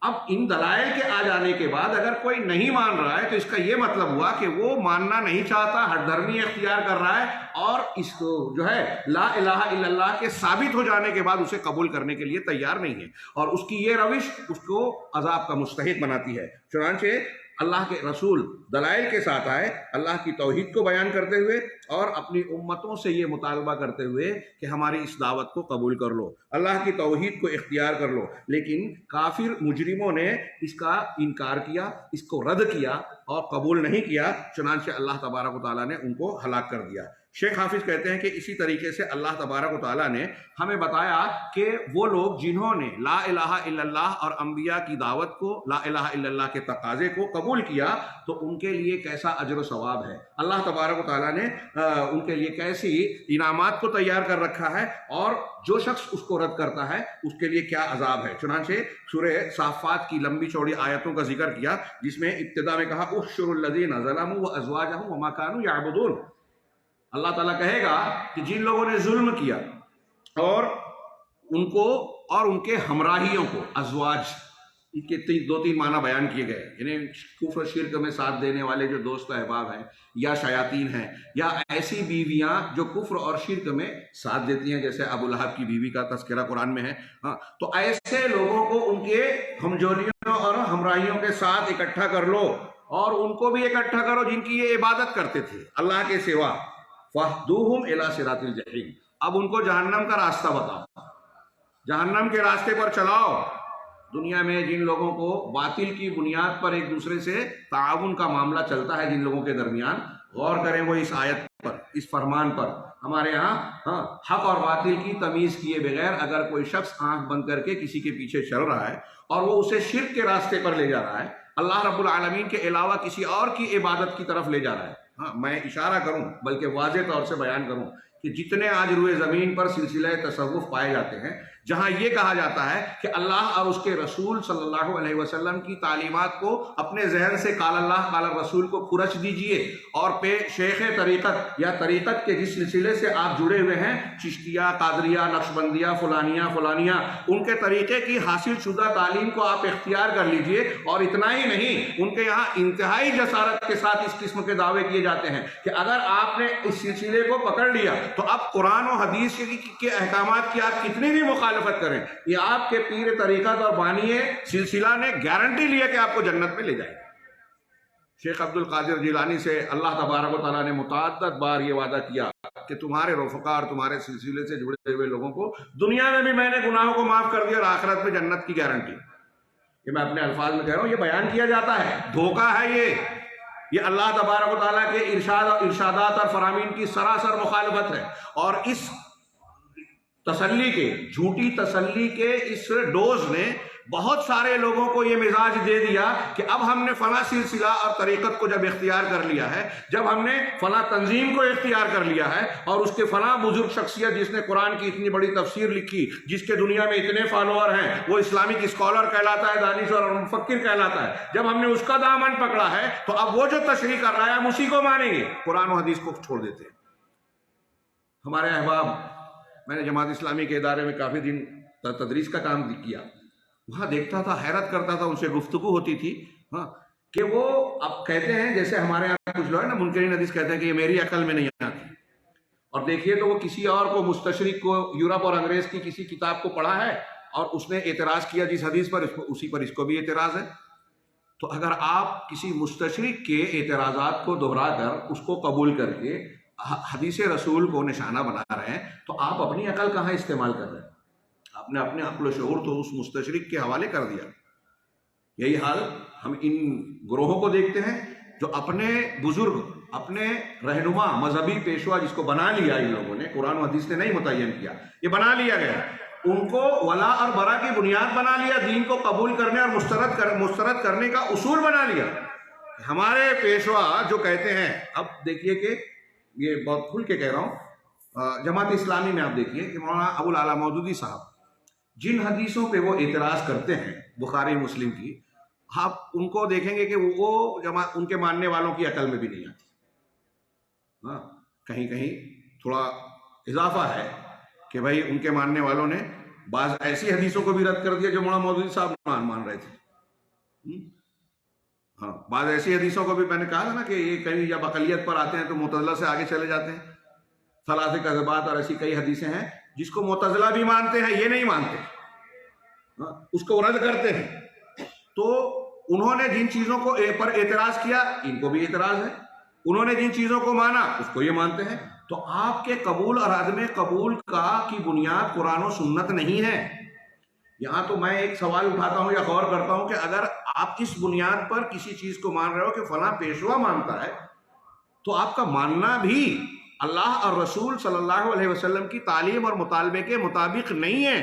اب ان دلائل کے آ جانے کے بعد اگر کوئی نہیں مان رہا ہے تو اس کا یہ مطلب ہوا کہ وہ ماننا نہیں چاہتا، ہٹ دھرمی اختیار کر رہا ہے، اور اس کو جو ہے لا الہ الا اللہ کے ثابت ہو جانے کے بعد اسے قبول کرنے کے لیے تیار نہیں ہے، اور اس کی یہ روش اس کو عذاب کا مستحق بناتی ہے. چنانچہ اللہ کے رسول دلائل کے ساتھ آئے، اللہ کی توحید کو بیان کرتے ہوئے اور اپنی امتوں سے یہ مطالبہ کرتے ہوئے کہ ہماری اس دعوت کو قبول کر لو، اللہ کی توحید کو اختیار کر لو. لیکن کافر مجرموں نے اس کا انکار کیا، اس کو رد کیا اور قبول نہیں کیا، چنانچہ اللہ تبارک و تعالیٰ نے ان کو ہلاک کر دیا. شیخ حافظ کہتے ہیں کہ اسی طریقے سے اللہ تبارک و تعالیٰ نے ہمیں بتایا کہ وہ لوگ جنہوں نے لا الہ الا اللہ اور انبیاء کی دعوت کو، لا الہ الا اللہ کے تقاضے کو قبول کیا تو ان کے لیے کیسا اجر و ثواب ہے. اللہ تبارک و تعالیٰ نے ان کے لیے کیسی انعامات کو تیار کر رکھا ہے، اور جو شخص اس کو رد کرتا ہے اس کے لیے کیا عذاب ہے. چنانچہ سورہ صافات کی لمبی چوڑی آیتوں کا ذکر کیا، جس میں ابتدا میں کہا احشروا الذین ظلموا وازواجہم وما کانوا یعبدون. اللہ تعالیٰ کہے گا کہ جن لوگوں نے ظلم کیا اور ان کو اور ان کے ہمراہیوں کو، ازواج کے دو تین معنی بیان کیے گئے، یعنی کفر شرک میں ساتھ دینے والے جو دوست احباب ہیں یا شیاطین ہیں، یا ایسی بیویاں جو کفر اور شرک میں ساتھ دیتی ہیں، جیسے ابو لہب کی بیوی کا تذکرہ قرآن میں ہے. تو ایسے لوگوں کو ان کے ہمجولیوں اور ہمراہیوں کے ساتھ اکٹھا کر لو، اور ان کو بھی اکٹھا کرو جن کی یہ عبادت کرتے تھے اللہ کے سوا. فَاهْدُوهُمْ إِلَىٰ صِرَاطِ الْجَحِيمِ، اب ان کو جہنم کا راستہ بتاؤ، جہنم کے راستے پر چلاؤ. دنیا میں جن لوگوں کو باطل کی بنیاد پر ایک دوسرے سے تعاون کا معاملہ چلتا ہے جن لوگوں کے درمیان، غور کریں وہ اس آیت پر، اس فرمان پر. ہمارے ہاں حق اور باطل کی تمیز کیے بغیر اگر کوئی شخص آنکھ بند کر کے کسی کے پیچھے چل رہا ہے اور وہ اسے شرک کے راستے پر لے جا رہا ہے، اللہ رب العالمین کے علاوہ کسی اور کی عبادت کی طرف لے جا رہا ہے. میں اشارہ کروں بلکہ واضح طور سے بیان کروں کہ جتنے آج روئے زمین پر سلسلہ تصوف پائے جاتے ہیں جہاں یہ کہا جاتا ہے کہ اللہ اور اس کے رسول صلی اللہ علیہ وسلم کی تعلیمات کو اپنے ذہن سے قال اللہ قال الرسول کو کھرچ دیجئے، اور شیخ طریقت یا طریقت کے جس سلسلے سے آپ جڑے ہوئے ہیں، چشتیہ، قادریہ، نقشبندیہ، فلانیہ، ان کے طریقے کی حاصل شدہ تعلیم کو آپ اختیار کر لیجئے. اور اتنا ہی نہیں، ان کے یہاں انتہائی جسارت کے ساتھ اس قسم کے دعوے کیے جاتے ہیں کہ اگر آپ نے اس سلسلے کو پکڑ لیا تو اب قرآن و حدیث کے احکامات کی آپ کتنی بھی مخالفت کریں، یہ آپ کے پیر طریقت اور بانی سلسلہ نے گارنٹی لیا کہ آپ کو جنت میں لے جائے گا. شیخ عبد القادر جیلانی سے اللہ تبارک و تعالیٰ نے متعدد بار یہ وعدہ کیا کہ تمہارے رفقا اور تمہارے سلسلے سے جڑے ہوئے لوگوں کو دنیا میں بھی میں نے گناہوں کو معاف کر دیا اور آخرت میں جنت کی گارنٹی. یہ میں اپنے الفاظ میں کہہ رہا ہوں، یہ بیان کیا جاتا ہے، دھوکہ ہے یہ. یہ اللہ تبارک و تعالیٰ کے ارشادات اور فرامین کی سراسر مخالفت ہے، اور اس تسلی کے، جھوٹی تسلی کے اس ڈوز نے بہت سارے لوگوں کو یہ مزاج دے دیا کہ اب ہم نے فلاں سلسلہ اور طریقت کو جب اختیار کر لیا ہے، جب ہم نے فلاں تنظیم کو اختیار کر لیا ہے، اور اس کے فلاں بزرگ شخصیت جس نے قرآن کی اتنی بڑی تفسیر لکھی، جس کے دنیا میں اتنے فالوور ہیں، وہ اسلامک اسکالر کہلاتا ہے، دانشور اور مفکر کہلاتا ہے، جب ہم نے اس کا دامن پکڑا ہے تو اب وہ جو تشریح کر رہا ہے ہم اسی کو مانیں گے، قرآن و حدیث کو چھوڑ دیتے ہیں۔ ہمارے احباب، میں نے جماعت اسلامی کے ادارے میں کافی دن تدریس کا کام کیا، وہاں دیکھتا تھا، حیرت کرتا تھا، ان سے گفتگو ہوتی تھی کہ وہ اب کہتے ہیں، جیسے ہمارے یہاں کچھ لوگ ہیں نا منکرین حدیث کہتے ہیں کہ یہ میری عقل میں نہیں آتی، اور دیکھیے تو وہ کسی اور کو، مستشرق کو، یورپ اور انگریز کی کسی کتاب کو پڑھا ہے اور اس نے اعتراض کیا جس حدیث پر، اسی پر اس کو بھی اعتراض ہے۔ تو اگر آپ کسی مستشرق کے اعتراضات کو دہرا کر اس کو قبول کر کے حدیث رسول کو نشانہ بنا رہے ہیں تو آپ اپنی عقل کہاں استعمال کر رہے ہیں؟ آپ نے اپنے عقل و شعور تو اس مستشرق کے حوالے کر دیا۔ یہی حال ہم ان گروہوں کو دیکھتے ہیں جو اپنے بزرگ، اپنے رہنما، مذہبی پیشوا جس کو بنا لیا ان لوگوں نے، قرآن و حدیث نے نہیں متعین کیا، یہ بنا لیا گیا، ان کو ولا اور برا کی بنیاد بنا لیا، دین کو قبول کرنے اور مسترد کرنے کا اصول بنا لیا۔ ہمارے پیشوا جو کہتے ہیں، اب دیکھیے کہ یہ بہت کھل کے کہہ رہا ہوں، جماعت اسلامی میں آپ دیکھیے کہ مولانا ابو العلا مودودی صاحب جن حدیثوں پہ وہ اعتراض کرتے ہیں بخاری مسلم کی، آپ ان کو دیکھیں گے کہ وہ ان کے ماننے والوں کی عقل میں بھی نہیں آتی۔ کہیں کہیں تھوڑا اضافہ ہے کہ بھائی ان کے ماننے والوں نے بعض ایسی حدیثوں کو بھی رد کر دیا جو مولانا مودودی صاحب مان رہے تھے۔ بعض ایسی حدیثوں کو بھی میں نے کہا تھا نا کہ یہ کہیں جب اقلیت پر آتے ہیں تو معتزلہ سے آگے چلے جاتے ہیں، ثلاث کذبات اور ایسی کئی حدیثیں ہیں جس کو معتزلہ بھی مانتے ہیں، یہ نہیں مانتے، اس کو رد کرتے ہیں۔ تو انہوں نے جن چیزوں کو پر اعتراض کیا ان کو بھی اعتراض ہے، انہوں نے جن چیزوں کو مانا اس کو یہ مانتے ہیں۔ تو آپ کے قبول اور عدم قبول کی بنیاد قرآن و سنت نہیں ہے۔ یہاں تو میں ایک سوال اٹھاتا ہوں یا غور کرتا ہوں کہ اگر آپ اس بنیاد پر کسی چیز کو مان رہے ہو کہ فلاں پیشوا مانتا ہے، تو آپ کا ماننا بھی اللہ اور رسول صلی اللہ علیہ وسلم کی تعلیم اور مطالبے کے مطابق نہیں ہے۔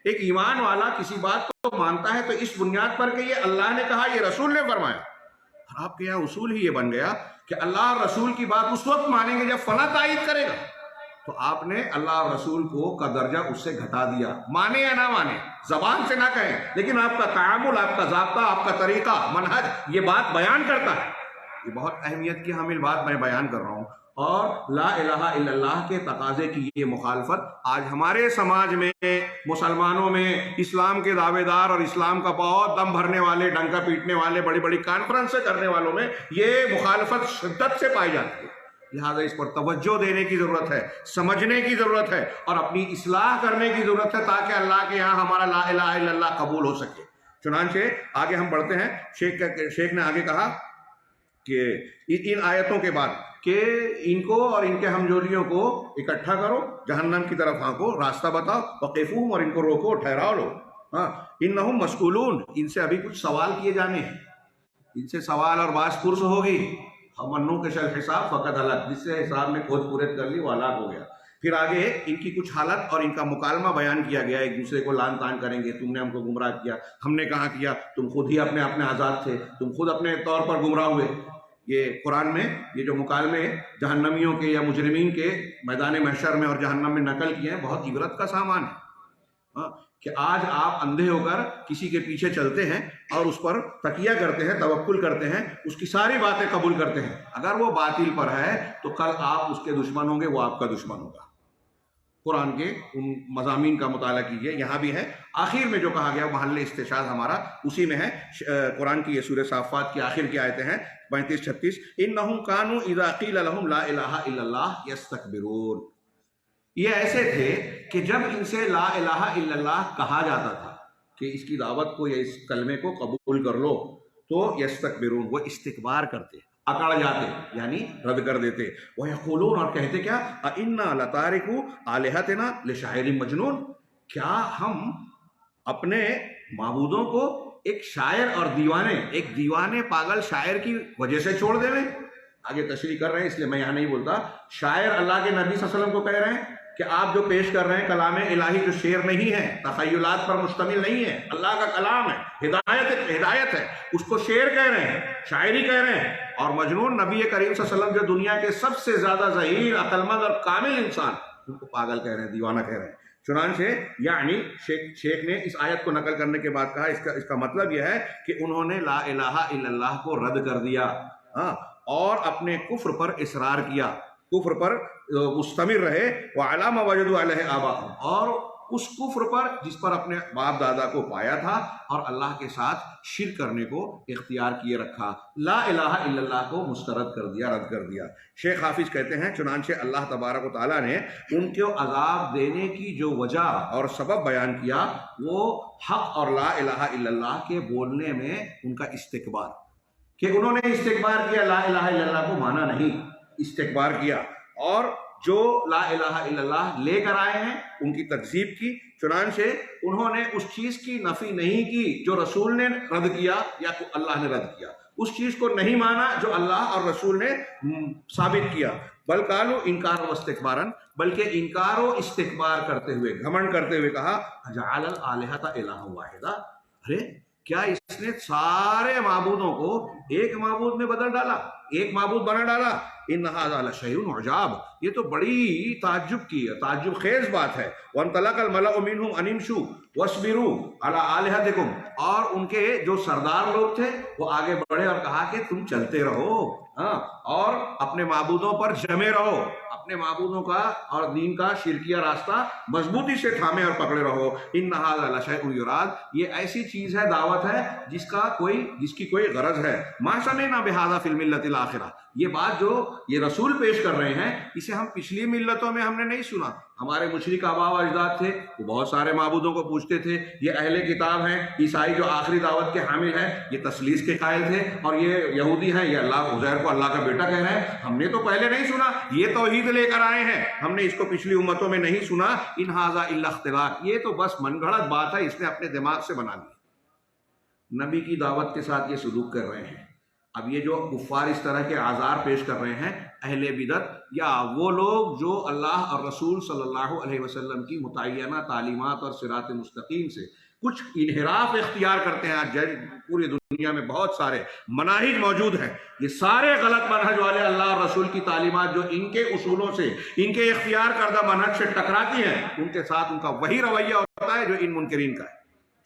ایک ایمان والا کسی بات کو مانتا ہے تو اس بنیاد پر کہ یہ اللہ نے کہا، یہ رسول نے فرمایا، اور آپ کے یہاں اصول ہی یہ بن گیا کہ اللہ اور رسول کی بات اس وقت مانیں گے جب فلاں تائید کرے گا۔ تو آپ نے اللہ اور رسول کا درجہ اس سے گھٹا دیا، مانے یا نہ مانے، زبان سے نہ کہیں، لیکن آپ کا تعامل، آپ کا ضابطہ، آپ کا طریقہ، منہج یہ بات بیان کرتا ہے۔ یہ بہت اہمیت کی حامل بات میں بیان کر رہا ہوں، اور لا الہ الا اللہ کے تقاضے کی یہ مخالفت آج ہمارے سماج میں، مسلمانوں میں، اسلام کے دعوے دار اور اسلام کا بہت دم بھرنے والے، ڈنکا پیٹنے والے، بڑی بڑی کانفرنسیں کرنے والوں میں یہ مخالفت شدت سے پائی جاتی ہے۔ لہٰذا اس پر توجہ دینے کی ضرورت ہے، سمجھنے کی ضرورت ہے، اور اپنی اصلاح کرنے کی ضرورت ہے تاکہ اللہ کے یہاں ہمارا لا الہ الا اللہ قبول ہو سکے۔ چنانچہ آگے ہم بڑھتے ہیں، شیخ نے آگے کہا کہ ان آیتوں کے بعد کہ ان کو اور ان کے ہمجولیوں کو اکٹھا کرو، جہنم کی طرف ہانکو، راستہ بتاؤ، وقفوہم، اور ان کو روکو، ٹھہراؤ لو، انہم مسئولون، ان سے ابھی کچھ سوال کیے جانے ہیں، ان سے سوال اور باز پرس ہوگی۔ منو کے شل حساب فقط ہلاک، جس سے حساب نے کھوج پورت کر لی وہ ہلاک ہو گیا۔ پھر آگے ان کی کچھ حالت اور ان کا مکالمہ بیان کیا گیا، ایک دوسرے کو لان تان کریں گے، تم نے ہم کو گمراہ کیا، ہم نے کہاں کیا، تم خود ہی اپنے آزاد تھے، تم خود اپنے طور پر گمراہ ہوئے۔ یہ قرآن میں یہ جو مکالمے جہنمیوں کے یا مجرمین کے میدان محشر میں اور جہنم میں نقل کیے ہیں، بہت عبرت کا سامان ہے کہ آج آپ اندھے ہو کر کسی کے پیچھے چلتے ہیں اور اس پر تکیہ کرتے ہیں، توکل کرتے ہیں، اس کی ساری باتیں قبول کرتے ہیں، اگر وہ باطل پر ہے تو کل آپ اس کے دشمن ہوں گے، وہ آپ کا دشمن ہوگا۔ قرآن کے ان مضامین کا مطالعہ کیجئے، یہاں بھی ہے، آخر میں جو کہا گیا محل استشہاد ہمارا اسی میں ہے۔ قرآن کی یہ سورہ صافات کی آخر کی آیتیں ہیں 35-36، انہم کانوا اذا قیل لہم لا الہ الا اللہ یستکبرون۔ یہ ایسے تھے کہ جب ان سے لا الہ الا اللہ کہا جاتا تھا کہ اس کی دعوت کو یا اس کلمے کو قبول کر لو، تو یستکبرون، وہ استکبار کرتے، اکڑ جاتے، یعنی رد کر دیتے۔ وَيَقُولُونَ، اور کہتے کیا، أَإِنَّا لَتَارِكُو آلِهَتِنَا لِشَاعِرٍ مَجْنُونٍ، کیا ہم اپنے معبودوں کو ایک شاعر اور دیوانے، ایک دیوانے پاگل شاعر کی وجہ سے چھوڑ دے رہے ہیں. آگے تشریح کر رہے ہیں اس لیے میں یہاں نہیں بولتا. شاعر اللہ کے نبی صلی اللہ علیہ وسلم کو کہہ رہے ہیں کہ آپ جو پیش کر رہے ہیں کلام الہی جو شعر نہیں ہے، تخیلات پر مشتمل نہیں ہے، اللہ کا کلام ہے، ہدایت ہے، اس کو شعر کہہ رہے ہیں، شاعری کہہ رہے ہیں. اور مجنون نبی کریم صلی اللہ علیہ وسلم جو دنیا کے سب سے زیادہ ذہین، عقل مند اور کامل انسان، ان کو پاگل کہہ رہے ہیں، دیوانہ کہہ رہے ہیں. چنانچہ یعنی شیخ نے اس آیت کو نقل کرنے کے بعد کہا اس کا مطلب یہ ہے کہ انہوں نے لا الہ الا اللہ کو رد کر دیا اور اپنے کفر پر اصرار کیا، کفر پر مستمر رہے. وَعَلَىٰ مَا وَجَدُوا عَلَيْهِ آبَاءَهُمْ، اور اس کفر پر جس پر اپنے باپ دادا کو پایا تھا، اور اللہ کے ساتھ شرک کرنے کو اختیار کیے رکھا، لا الہ الا اللہ کو مسترد کر دیا، رد کر دیا. شیخ حافظ کہتے ہیں چنانچہ اللہ تبارک و تعالیٰ نے ان کو عذاب دینے کی جو وجہ اور سبب بیان کیا وہ حق اور لا الہ الا اللہ کے بولنے میں ان کا استکبار، کہ انہوں نے استکبار کیا، لا الہ الا اللہ کو مانا نہیں، استکبار کیا، اور جو لا الہ الا اللہ لے کر آئے ہیں ان کی تکذیب کی. چنانچہ انہوں نے اس چیز کی نفی نہیں کی جو رسول نے رد کیا یا اللہ نے رد کیا، اس چیز کو نہیں مانا جو اللہ اور رسول نے ثابت کیا. بل قالوا انکار و استکبارن، بلکہ انکار و استکبار کرتے ہوئے، گھمنڈ کرتے ہوئے کہا اجعل الالہۃ الہا واحدا، ارے کیا اس نے سارے معبودوں کو ایک معبود میں بدل ڈالا، ایک معبود بنا ڈالا. ان ھذا لشیء عجاب، یہ تو بڑی تعجب خیز بات ہے. وانطلق الملأ منهم ان امشوا واصبروا علی الہتکم، اور ان کے جو سردار لوگ تھے وہ آگے بڑھے اور کہا کہ تم چلتے رہو اور اپنے معبودوں پر جمے رہو، اپنے معبودوں کا اور دین کا شرکیہ راستہ مضبوطی سے تھامے اور پکڑے رہو. ان ھذا لشیء یراد، یہ ایسی چیز ہے، دعوت ہے جس کی کوئی غرض ہے. ما سمعنا بھذا فی الملۃ الاخرہ، یہ بات جو یہ رسول پیش کر رہے ہیں اسے ہم پچھلی ملتوں میں ہم نے نہیں سنا. ہمارے مشرک آباء و اجداد تھے، وہ بہت سارے معبودوں کو پوچھتے تھے. یہ اہل کتاب ہیں، عیسائی جو آخری دعوت کے حامل ہیں، یہ تثلیث کے قائل تھے، اور یہ یہودی ہیں، یہ اللہ عزیر کو اللہ کا بیٹا کہہ رہے ہیں. ہم نے تو پہلے نہیں سنا، یہ توحید لے کر آئے ہیں، ہم نے اس کو پچھلی امتوں میں نہیں سنا. ان ھذا الا اختلاق، یہ تو بس من گھڑت بات ہے، اس نے اپنے دماغ سے بنا لی. نبی کی دعوت کے ساتھ یہ سلوک کر رہے ہیں. اب یہ جو کفار اس طرح کے آزار پیش کر رہے ہیں، اہل بدعت یا وہ لوگ جو اللہ اور رسول صلی اللہ علیہ وسلم کی متعینہ تعلیمات اور صراط مستقیم سے کچھ انحراف اختیار کرتے ہیں. پوری دنیا میں بہت سارے مناہج موجود ہیں، یہ سارے غلط منہج والے اللہ اور رسول کی تعلیمات جو ان کے اصولوں سے، ان کے اختیار کردہ منہج سے ٹکراتی ہیں، ان کے ساتھ ان کا وہی رویہ ہوتا ہے جو ان منکرین کا ہے.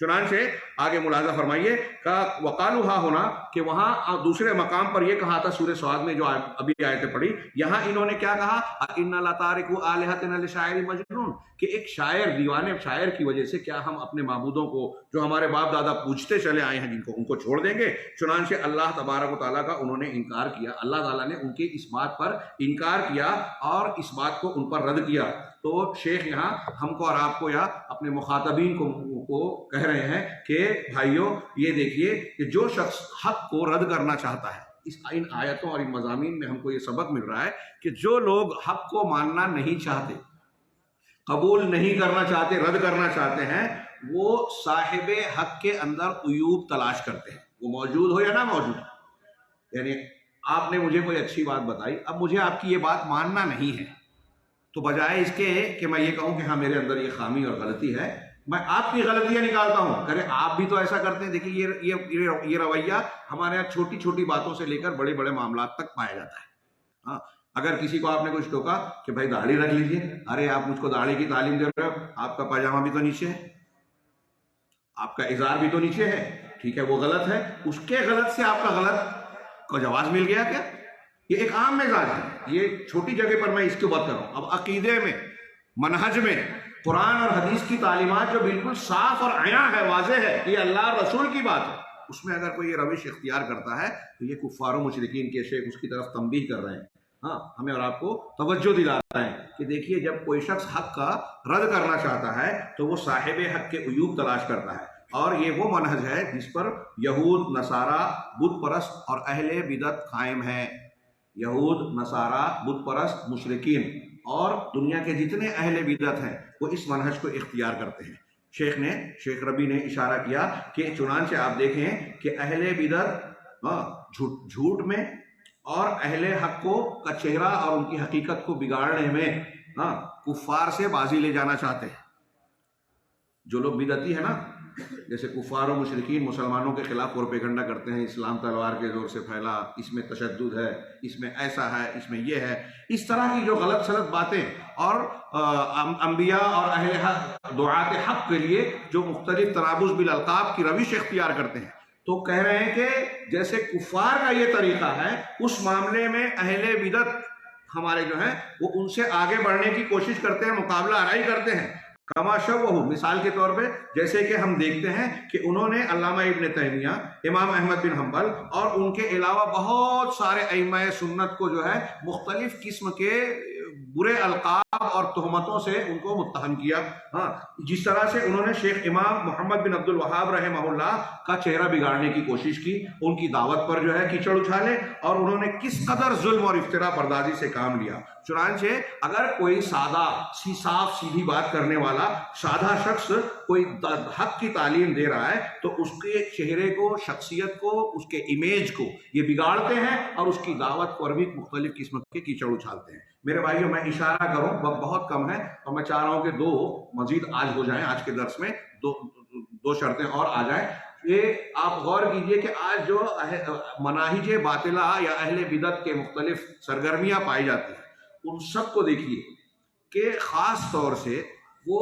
چنانچہ آگے ملاحظہ فرمائیے کہ وقالوا ہا ہونا، کہ وہاں دوسرے مقام پر یہ کہا تھا سورہ صاد میں جو ابھی آیتیں پڑھی، یہاں انہوں نے کیا کہا انا لتارکوا آلہتنا لشاعر مجنون، کہ ایک شاعر، دیوانے شاعر کی وجہ سے کیا ہم اپنے معبودوں کو جو ہمارے باپ دادا پوجتے چلے آئے ہیں ان کو چھوڑ دیں گے. چنانچہ اللہ تبارک و تعالیٰ کا انہوں نے انکار کیا، اللہ تعالیٰ نے ان کی اس بات پر انکار کیا اور اس بات کو ان پر رد کیا. تو شیخ یہاں ہم کو اور آپ کو یا اپنے مخاطبین کو کہہ رہے ہیں کہ بھائیوں یہ دیکھیے کہ جو شخص حق کو رد کرنا چاہتا ہے، ان آیتوں اور ان مضامین میں ہم کو یہ سبق مل رہا ہے کہ جو لوگ حق کو ماننا نہیں چاہتے، قبول نہیں کرنا چاہتے، رد کرنا چاہتے ہیں، وہ صاحب حق کے اندر عیوب تلاش کرتے ہیں، وہ موجود ہو یا نہ موجود ہو. یعنی آپ نے مجھے کوئی اچھی بات بتائی، اب مجھے آپ کی یہ بات ماننا نہیں ہے، تو بجائے اس کے کہ میں یہ کہوں کہ ہاں میرے اندر یہ خامی اور غلطی ہے، میں آپ کی غلطیاں نکالتا ہوں. کرے آپ بھی تو ایسا کرتے ہیں. دیکھیے یہ رویہ ہمارے یہاں چھوٹی چھوٹی باتوں سے لے کر بڑے بڑے معاملات تک پایا جاتا ہے. ہاں، اگر کسی کو آپ نے کچھ ٹوکا کہ بھائی داڑھی رکھ لیجیے، ارے آپ مجھ کو داڑھی کی تعلیم دے رہے ہو، آپ کا پاجامہ بھی تو نیچے ہے، آپ کا ازار بھی تو نیچے ہے، ٹھیک ہے وہ غلط ہے، اس کے غلط سے آپ کا غلط کو جواز مل گیا کیا؟ یہ ایک عام مزاج ہے. یہ چھوٹی جگہ پر میں اس کی بات کر رہا ہوں. اب عقیدے میں، منہج میں، قرآن اور حدیث کی تعلیمات جو بالکل صاف اور عیاں ہے، واضح ہے کہ یہ اللہ اور رسول کی بات ہے، اس میں اگر کوئی یہ روش اختیار کرتا ہے تو یہ کفار و مشرکین کے شیخ اس کی طرف تنبیہ کر رہے ہیں. ہاں، ہمیں اور آپ کو توجہ دلا رہے ہیں کہ دیکھیے جب کوئی شخص حق کا رد کرنا چاہتا ہے تو وہ صاحب حق کے عیوب تلاش کرتا ہے، اور یہ وہ منہج ہے جس پر یہود، نصارہ، بت پرست اور اہل بدعت قائم ہیں. یہود، نصارہ، بت پرست، مشرکین اور دنیا کے جتنے اہل بدعت ہیں وہ اس منہج کو اختیار کرتے ہیں. شیخ ربی نے اشارہ کیا کہ چنانچہ آپ دیکھیں کہ اہل بدعت جھوٹ میں اور اہل حق کا چہرہ اور ان کی حقیقت کو بگاڑنے میں کفار سے بازی لے جانا چاہتے ہیں. جو لوگ بدعتی ہیں نا، جیسے کفار و مشرکین مسلمانوں کے خلاف پروپیگنڈا کرتے ہیں، اسلام تلوار کے زور سے پھیلا، اس میں تشدد ہے، اس میں ایسا ہے، اس میں یہ ہے، اس طرح کی جو غلط سلط باتیں، اور انبیاء اور اہل حق دعات حق کے لیے جو مختلف تنابز بالالقاب کی روش اختیار کرتے ہیں، تو کہہ رہے ہیں کہ جیسے کفار کا یہ طریقہ ہے، اس معاملے میں اہل بدعت ہمارے جو ہیں وہ ان سے آگے بڑھنے کی کوشش کرتے ہیں، مقابلہ آرائی کرتے ہیں. کما شبہو، مثال کے طور پہ جیسے کہ ہم دیکھتے ہیں کہ انہوں نے علامہ ابن تیمیہ، امام احمد بن حنبل اور ان کے علاوہ بہت سارے ائمہ سنت کو جو ہے مختلف قسم کے برے القاب اور تہمتوں سے ان کو متہم کیا. جس طرح سے انہوں نے شیخ امام محمد بن عبد الوہاب رحمہ اللہ کا چہرہ بگاڑنے کی کوشش کی، ان کی دعوت پر جو ہے کیچڑ اچھالے، اور انہوں نے کس قدر ظلم اور افتراء پردازی سے کام لیا. چنانچہ اگر کوئی سادہ صاف سیدھی بات کرنے والا سادہ شخص کوئی حق کی تعلیم دے رہا ہے تو اس کے چہرے کو، شخصیت کو، اس کے امیج کو یہ بگاڑتے ہیں اور اس کی دعوت پر بھی مختلف قسم کے کیچڑ اچھالتے ہیں. میرے بھائیوں، میں اشارہ کروں، وقت بہت کم ہے اور میں چاہ رہا ہوں کہ دو مزید آج ہو جائیں، آج کے درس میں دو شرطیں اور آ جائیں. یہ آپ غور کیجئے کہ آج جو مناہج باطلہ یا اہل بدعت کے مختلف سرگرمیاں پائی جاتی ہیں، ان سب کو دیکھیے کہ خاص طور سے وہ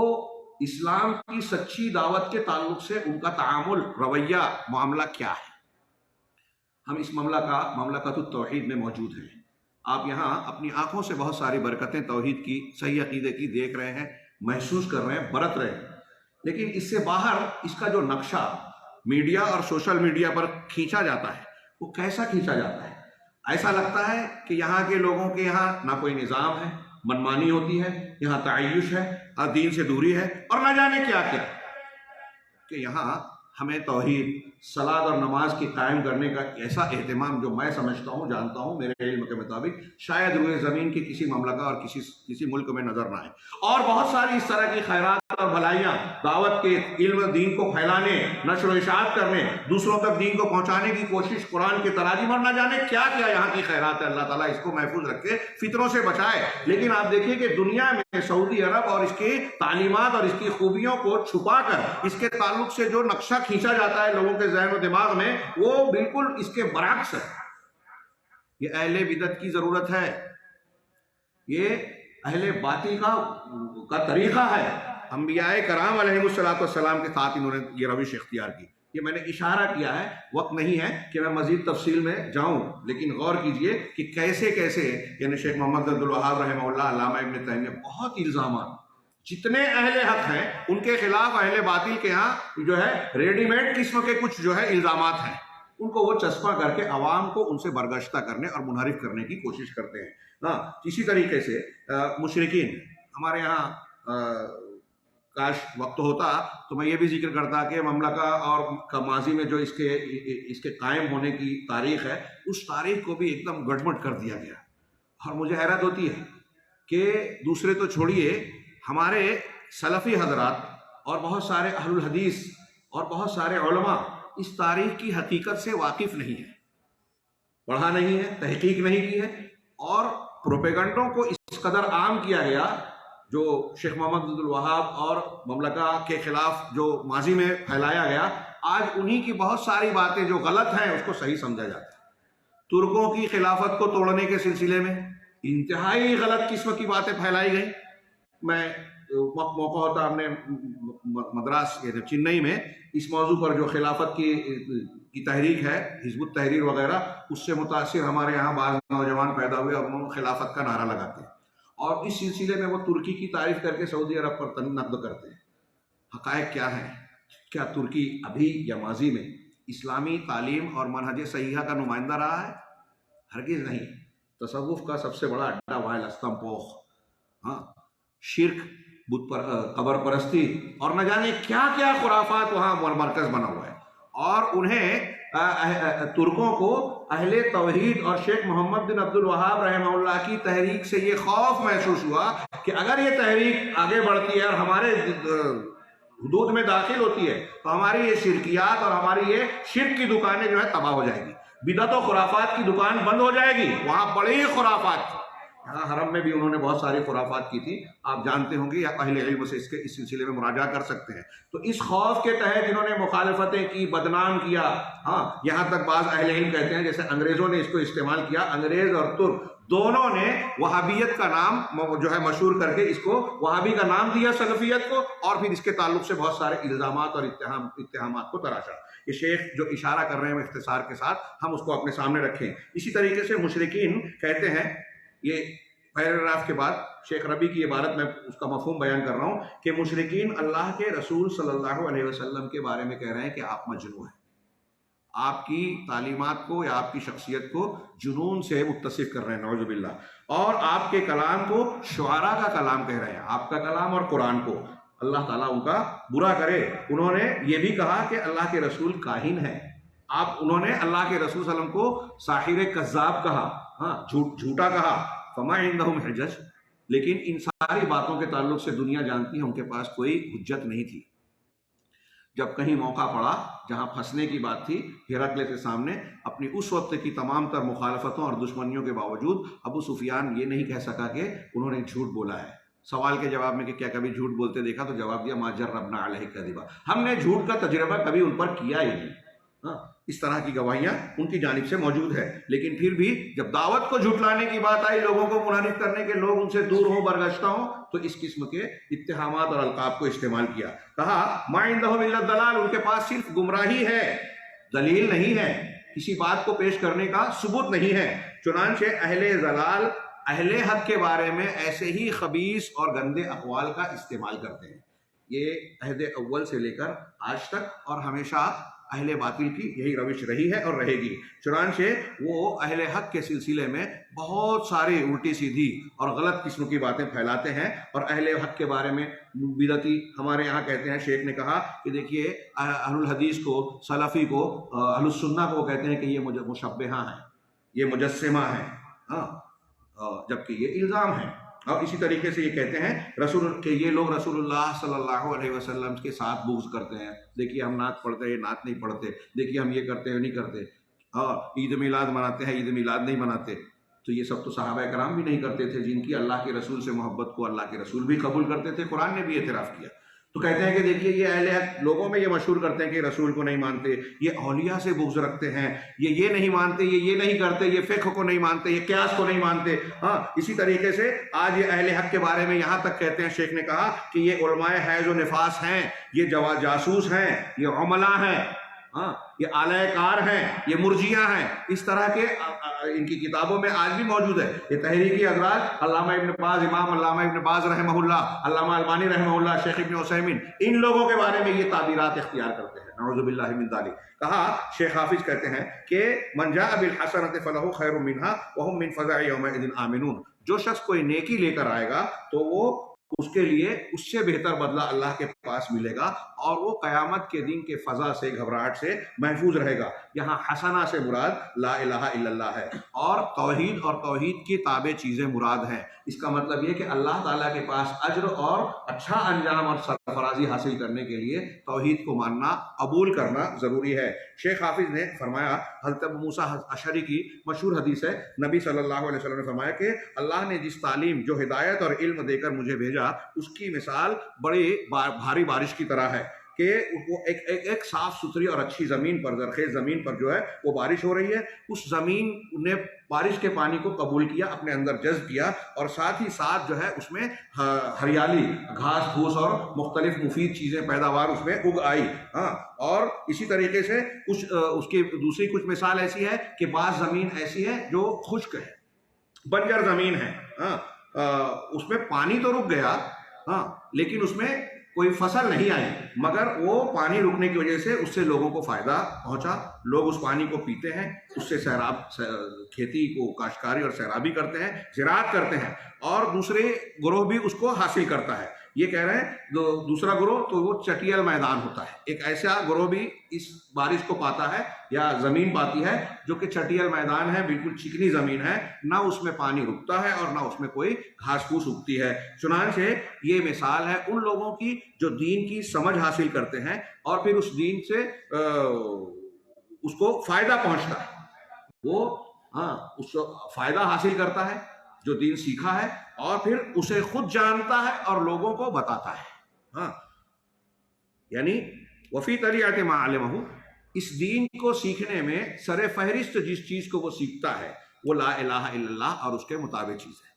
اسلام کی سچی دعوت کے تعلق سے ان کا تعامل، رویہ، معاملہ کیا ہے. ہم اس مملکت التوحید میں موجود ہیں. آپ یہاں اپنی آنکھوں سے بہت ساری برکتیں توحید کی، صحیح عقیدے کی دیکھ رہے ہیں، محسوس کر رہے ہیں، برت رہے ہیں. لیکن اس سے باہر اس کا جو نقشہ میڈیا اور سوشل میڈیا پر کھینچا جاتا ہے، وہ کیسا کھینچا جاتا ہے؟ ایسا لگتا ہے کہ یہاں کے لوگوں کے یہاں نہ کوئی نظام ہے، منمانی ہوتی ہے، یہاں تعیش ہے اور دین سے دوری ہے اور نہ جانے کیا کیا، کہ یہاں ہمیں توحید، صلاۃ اور نماز کی قائم کرنے کا ایسا اہتمام جو میں سمجھتا ہوں، جانتا ہوں، میرے علم کے مطابق شاید روئے زمین کی کسی مملکہ اور کسی ملک میں نظر نہ آئے. اور بہت ساری اس طرح کی خیرات اور بھلائیاں دعوت کے علم دین کو پھیلانے، نشر و اشاعت کرنے، دوسروں تک دین کو پہنچانے کی کوشش، قرآن کے تراجم اور نہ جانے کیا کیا یہاں کی خیرات ہے. اللہ تعالیٰ اس کو محفوظ رکھے، فتنوں سے بچائے. لیکن آپ دیکھیے کہ دنیا میں سعودی عرب اور اس کی تعلیمات اور اس کی خوبیوں کو چھپا کر اس کے تعلق سے جو نقشہ کھینچا جاتا ہے لوگوں کے ذہن و دماغ میں، وہ بالکل اس کے برعکس ہے. یہ اہل بدعت کی ضرورت ہے، یہ اہل باطل کا طریقہ ہے. انبیاء کرام علیہ السلام کے ساتھ انہوں نے یہ روش اختیار کی. یہ میں نے اشارہ کیا ہے، وقت نہیں ہے کہ میں مزید تفصیل میں جاؤں، لیکن غور کیجئے کہ کیسے یعنی شیخ محمد عبد الوہاب رحمہ اللہ، علامہ ابن تیمیہ، بہت الزامات، جتنے اہل حق ہیں ان کے خلاف اہل باطل کے ہاں جو ہے ریڈی میڈ قسم کے کچھ جو ہے الزامات ہیں، ان کو وہ چسپاں کر کے عوام کو ان سے برگشتہ کرنے اور منحرف کرنے کی کوشش کرتے ہیں. اسی طریقے سے مشرکین، ہمارے یہاں کاش وقت ہوتا تو میں یہ بھی ذکر کرتا کہ مملکہ اور ماضی میں جو اس کے قائم ہونے کی تاریخ ہے، اس تاریخ کو بھی ایک دم گڑبڑ کر دیا گیا. اور مجھے حیرت ہوتی ہے کہ دوسرے تو چھوڑیے، ہمارے سلفی حضرات اور بہت سارے اہل الحدیث اور بہت سارے علماء اس تاریخ کی حقیقت سے واقف نہیں ہیں، پڑھا نہیں ہے، تحقیق نہیں کی ہے، اور پروپیگنڈوں کو اس قدر عام کیا گیا جو شیخ محمد عبد الوہاب اور مملکہ کے خلاف جو ماضی میں پھیلایا گیا. آج انہی کی بہت ساری باتیں جو غلط ہیں اس کو صحیح سمجھا جاتا ہے. ترکوں کی خلافت کو توڑنے کے سلسلے میں انتہائی غلط قسم کی باتیں پھیلائی گئیں. میں موقع ہوتا ہم نے مدراس چنئی میں اس موضوع پر جو خلافت کی تحریک ہے، حزب التحریر وغیرہ، اس سے متاثر ہمارے یہاں بعض نوجوان پیدا ہوئے اور انہوں نے خلافت کا نعرہ لگاتے ہیں، اور اس سلسلے میں وہ ترکی کی تعریف کر کے سعودی عرب پر نقد کرتے ہیں. حقائق کیا ہیں؟ کیا ترکی ابھی یا ماضی میں اسلامی تعلیم اور منہج صحیحہ کا نمائندہ رہا ہے؟ ہرگز نہیں. تصوف کا سب سے بڑا اڈا وہاں ہے، لستم پوخ، شرک، قبر پرستی اور نہ جانے کیا کیا خرافات وہاں مرکز بنا ہوا ہے. اور انہیں ترکوں کو اہل توحید اور شیخ محمد بن عبد الوہاب رحمہ اللہ کی تحریک سے یہ خوف محسوس ہوا کہ اگر یہ تحریک آگے بڑھتی ہے اور ہمارے حدود میں داخل ہوتی ہے تو ہماری یہ شرکیات اور ہماری یہ شرک کی دکانیں جو ہے تباہ ہو جائیں گی، بدعت و خرافات کی دکان بند ہو جائے گی. وہاں بڑی خرافات تھی، یہاں حرم میں بھی انہوں نے بہت ساری خرافات کی تھی، آپ جانتے ہوں گے یا اہل علم سے اس سلسلے میں مراجعہ کر سکتے ہیں. تو اس خوف کے تحت انہوں نے مخالفتیں کی، بدنام کیا. ہاں، یہاں تک بعض اہل علم کہتے ہیں جیسے انگریزوں نے اس کو استعمال کیا، انگریز اور ترک دونوں نے وہابیت کا نام جو ہے مشہور کر کے اس کو وہابی کا نام دیا سلفیت کو، اور پھر اس کے تعلق سے بہت سارے الزامات اور اتہامات کو تراشا. یہ شیخ جو اشارہ کر رہے ہیں اختصار کے ساتھ ہم اس کو اپنے سامنے رکھیں. اسی طریقے سے مشرکین کہتے ہیں، یہ پیراگراف کے بعد شیخ ربی کی عبارت میں اس کا مفہوم بیان کر رہا ہوں کہ مشرکین اللہ کے رسول صلی اللہ علیہ وسلم کے بارے میں کہہ رہے ہیں کہ آپ مجنون ہیں، آپ کی تعلیمات کو یا آپ کی شخصیت کو جنون سے متصف کر رہے ہیں، نعوذ باللہ، اور آپ کے کلام کو شعراء کا کلام کہہ رہے ہیں، آپ کا کلام اور قرآن کو. اللہ تعالیٰ ان کا برا کرے. انہوں نے یہ بھی کہا کہ اللہ کے رسول کاہن ہیں. انہوں نے اللہ کے رسول صلی اللہ علیہ وسلم کو ساحر کذاب کہا، ہاں، جھوٹا کہا. فما عندہم حجج، لیکن ان ساری باتوں کے تعلق سے دنیا جانتی ہے ان کے پاس کوئی حجت نہیں تھی. جب کہیں موقع پڑا جہاں پھنسنے کی بات تھی، ہرقل کے سامنے اپنی اس وقت کی تمام تر مخالفتوں اور دشمنیوں کے باوجود ابو سفیان یہ نہیں کہہ سکا کہ انہوں نے جھوٹ بولا ہے. سوال کے جواب میں کہ کیا کبھی جھوٹ بولتے دیکھا، تو جواب دیا ما جربنا علیہ کذبا، ہم نے جھوٹ کا تجربہ کبھی ان پر کیا ہی نہیں. ہاں، اس طرح کی گواہیاں ان کی جانب سے موجود ہے. لیکن پھر بھی جب دعوت کو جھٹلانے کی بات آئی، لوگوں کو منحرف کرنے کے، لوگ ان سے دور ہوں، برگشتہ ہوں، تو اس قسم کے اتہامات اور القاب کو استعمال کیا. کہا ما عندہم الا الضلال، ان کے پاس صرف گمراہی ہے، دلیل نہیں ہے، کسی بات کو پیش کرنے کا ثبوت نہیں ہے. چنانچہ اہل ضلال اہل حق کے بارے میں ایسے ہی خبیث اور گندے اقوال کا استعمال کرتے ہیں. یہ عہد اول سے لے کر آج تک اور ہمیشہ اہل باطل کی یہی روش رہی ہے اور رہے گی. چنانچہ وہ اہل حق کے سلسلے میں بہت ساری الٹی سیدھی اور غلط قسم کی باتیں پھیلاتے ہیں، اور اہل حق کے بارے میں بدعتی، ہمارے یہاں کہتے ہیں، شیخ نے کہا کہ دیکھیے اہل الحدیث کو، سلفی کو، اہل السنہ کو کہتے ہیں کہ یہ مشبہہ ہیں، یہ مجسمہ ہیں، ہاں، جبکہ یہ الزام ہے. اور اسی طریقے سے یہ کہتے ہیں کہ یہ لوگ رسول اللہ صلی اللہ علیہ وسلم کے ساتھ بغض کرتے ہیں. دیکھیے ہم نعت پڑھتے ہیں، یہ نعت نہیں پڑھتے، دیکھیے ہم یہ کرتے ہیں نہیں کرتے، اور عید میلاد مناتے ہیں، عید میلاد نہیں مناتے. تو یہ سب تو صحابہ کرام بھی نہیں کرتے تھے، جن کی اللہ کے رسول سے محبت کو اللہ کے رسول بھی قبول کرتے تھے، قرآن نے بھی اعتراف کیا. تو کہتے ہیں کہ دیکھیے یہ اہل حق لوگوں میں یہ مشہور کرتے ہیں کہ رسول کو نہیں مانتے، یہ اولیاء سے بغض رکھتے ہیں، یہ نہیں مانتے، یہ نہیں کرتے، یہ فقہ کو نہیں مانتے، یہ قیاس کو نہیں مانتے. ہاں، اسی طریقے سے آج یہ اہل حق کے بارے میں یہاں تک کہتے ہیں، شیخ نے کہا کہ یہ علماء حیض و نفاس ہیں، یہ جاسوس ہیں، یہ عملاء ہیں، ہاں، یہ اعلی کار ہیں، یہ مرجیہ ہیں. اس طرح کے ان کی کتابوں میں آج بھی موجود ہے. یہ تحریکی حضرات، علامہ ابن باز، امام علامہ ابن باز رحمہ اللہ، علامہ البانی رحمہ اللہ، شیخ ابن عثیمین، ان لوگوں کے بارے میں یہ تعبیرات اختیار کرتے ہیں، نعوذ باللہ من ذلک. کہا شیخ حافظ کہتے ہیں کہ من جاء بالحسنۃ فلہ خیر منها وهم من فزع یومئذ آمنون، جو شخص کوئی نیکی لے کر آئے گا تو وہ اس کے لیے اس سے بہتر بدلہ اللہ کے پاس ملے گا، اور وہ قیامت کے دن کے فضا سے، گھبراہٹ سے محفوظ رہے گا. یہاں حسنہ سے مراد لا الہ الا اللہ ہے، اور توحید کی تابع چیزیں مراد ہیں. اس کا مطلب یہ کہ اللہ تعالیٰ کے پاس اجر اور اچھا انجام اور سرفرازی حاصل کرنے کے لیے توحید کو ماننا، قبول کرنا ضروری ہے. شیخ حافظ نے فرمایا، حضرت ابو موسیٰ اشعری کی مشہور حدیث ہے، نبی صلی اللہ علیہ وسلم نے فرمایا کہ اللہ نے جس تعلیم، جو ہدایت اور علم دے کر مجھے بھیجا، اس کی مثال بڑی بھاری بارش کی طرح ہے کہ وہ ایک صاف ستھری اور اچھی زمین پر، زرخیز زمین پر جو ہے وہ بارش ہو رہی ہے. اس زمین نے بارش کے پانی کو قبول کیا، اپنے اندر جذب کیا، اور ساتھ ہی ساتھ جو ہے اس میں ہریالی، گھاس پھوس اور مختلف مفید چیزیں، پیداوار اس میں اگ آئی. ہاں، اور اسی طریقے سے اس کی دوسری کچھ مثال ایسی ہے کہ بعض زمین ایسی ہے جو خشک ہے، بنجر زمین ہے. ہاں، اس میں پانی تو رک گیا، ہاں، لیکن اس میں کوئی فصل نہیں آئی، مگر وہ پانی رکنے کی وجہ سے اس سے لوگوں کو فائدہ پہنچا. لوگ اس پانی کو پیتے ہیں، اس سے کھیتی کو کاشتکاری اور سیرابی کرتے ہیں، زراعت کرتے ہیں، اور دوسرے گروہ بھی اس کو حاصل کرتا ہے۔ یہ کہہ رہے ہیں دوسرا گروہ تو وہ چٹیل میدان ہوتا ہے، ایک ایسا گروہ بھی اس بارش کو پاتا ہے یا زمین پاتی ہے جو کہ چٹیل میدان ہے، بالکل چکنی زمین ہے، نہ اس میں پانی رکتا ہے اور نہ اس میں کوئی گھاس پھوس اگتی ہے۔ چنانچہ یہ مثال ہے ان لوگوں کی جو دین کی سمجھ حاصل کرتے ہیں اور پھر اس دین سے اس کو فائدہ پہنچتا ہے، وہ اس کو فائدہ حاصل کرتا ہے جو دین سیکھا ہے، اور پھر اسے خود جانتا ہے اور لوگوں کو بتاتا ہے۔ یعنی وفی طریقت ما علمہ، اس دین کو سیکھنے میں سر فہرست جس چیز کو وہ سیکھتا ہے وہ لا الہ الا اللہ اور اس کے مطابق چیز ہے۔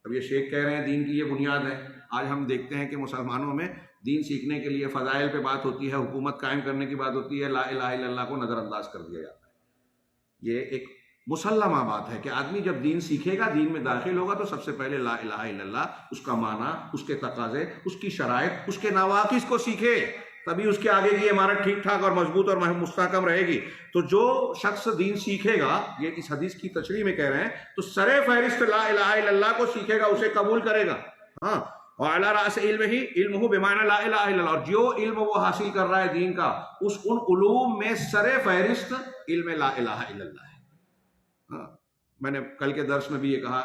اب یہ شیخ کہہ رہے ہیں دین کی یہ بنیاد ہے۔ آج ہم دیکھتے ہیں کہ مسلمانوں میں دین سیکھنے کے لیے فضائل پہ بات ہوتی ہے، حکومت قائم کرنے کی بات ہوتی ہے، لا الہ الا اللہ کو نظر انداز کر دیا جاتا ہے۔ یہ ایک مسلمہ بات ہے کہ آدمی جب دین سیکھے گا، دین میں داخل ہوگا، تو سب سے پہلے لا الہ الا اللہ، اس کا معنی، اس کے تقاضے، اس کی شرائط، اس کے نواقص کو سیکھے، تبھی اس کے آگے کی عمارت ٹھیک ٹھاک اور مضبوط اور مستحکم رہے گی۔ تو جو شخص دین سیکھے گا، یہ اس حدیث کی تشریح میں کہہ رہے ہیں، تو سر فہرست لا الہ الا اللہ کو سیکھے گا، اسے قبول کرے گا۔ وعلی رأس علمہ، علمہ بمعنی لا الہ الا اللہ، اور جو علم وہ حاصل کر رہا ہے دین کا، ان علوم میں سر فہرست علم لا الہ الا اللہ ہے۔ میں نے کل کے درس میں بھی یہ کہا،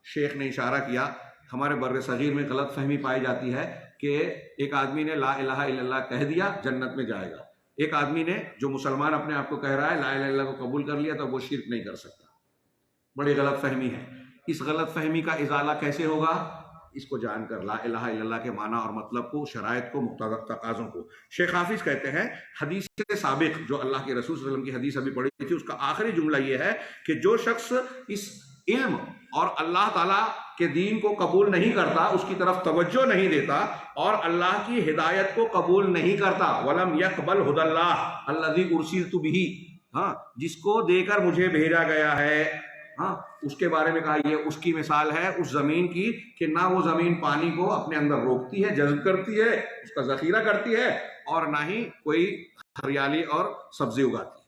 شیخ نے اشارہ کیا، ہمارے بر صغیر میں غلط فہمی پائی جاتی ہے کہ ایک آدمی نے لا الہ الا اللہ کہہ دیا جنت میں جائے گا، ایک آدمی نے جو مسلمان اپنے آپ کو کہہ رہا ہے لا الہ الا اللہ کو قبول کر لیا تو وہ شرک نہیں کر سکتا۔ بڑی غلط فہمی ہے۔ اس غلط فہمی کا ازالہ کیسے ہوگا؟ اس کو جان کر، لا الہ الا اللہ کے معنی اور مطلب کو، شرائط کو، مقتضی تقاضوں کو۔ شیخ حافظ کہتے ہیں حدیث سے سابق جو اللہ کے رسول صلی اللہ علیہ وسلم کی حدیث ابھی پڑھی تھی، اس کا آخری جملہ یہ ہے کہ جو شخص اس علم اور اللہ تعالیٰ کے دین کو قبول نہیں کرتا، اس کی طرف توجہ نہیں دیتا اور اللہ کی ہدایت کو قبول نہیں کرتا، وَلَمْ يَقْبَلْ هُدَى اللَّهِ الَّذِي أُرْسِلْتُ بِهِ، جس کو دے کر مجھے بھیجا گیا ہے، اس کے بارے میں کہا یہ اس کی مثال ہے اس زمین کی کہ نہ وہ زمین پانی کو اپنے اندر روکتی ہے، جذب کرتی ہے، اس کا ذخیرہ کرتی ہے، اور نہ ہی کوئی ہریالی اور سبزی اگاتی ہے،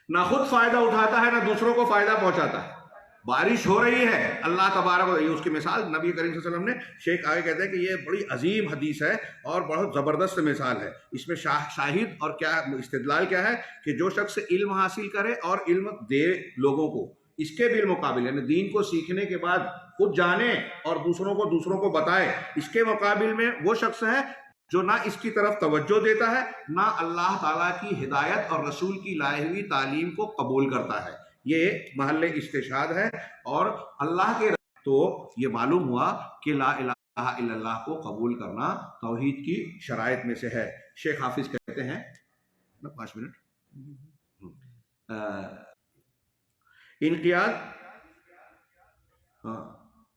نہ خود فائدہ اٹھاتا ہے، نہ دوسروں کو فائدہ پہنچاتا ہے۔ بارش ہو رہی ہے، اللہ تبارک و تعالیٰ، اس کی مثال نبی کریم صلی اللہ علیہ وسلم نے، شیخ آگے کہتے ہیں کہ یہ بڑی عظیم حدیث ہے اور بہت زبردست مثال ہے۔ اس میں شاہد اور کیا استدلال کیا ہے کہ جو شخص علم حاصل کرے اور علم دے لوگوں کو، اس کے بالمقابل، یعنی دین کو سیکھنے کے بعد خود جانے اور دوسروں کو بتائے، اس کے مقابل میں وہ شخص ہے جو نہ اس کی طرف توجہ دیتا ہے، نہ اللہ تعالیٰ کی ہدایت اور رسول کی لائی ہوئی تعلیم کو قبول کرتا ہے۔ یہ محل استشہاد ہے، اور اللہ کے تو یہ معلوم ہوا کہ لا الہ الا اللہ کو قبول کرنا توحید کی شرائط میں سے ہے۔ شیخ حافظ کہتے ہیں 5 منٹ، انقیاد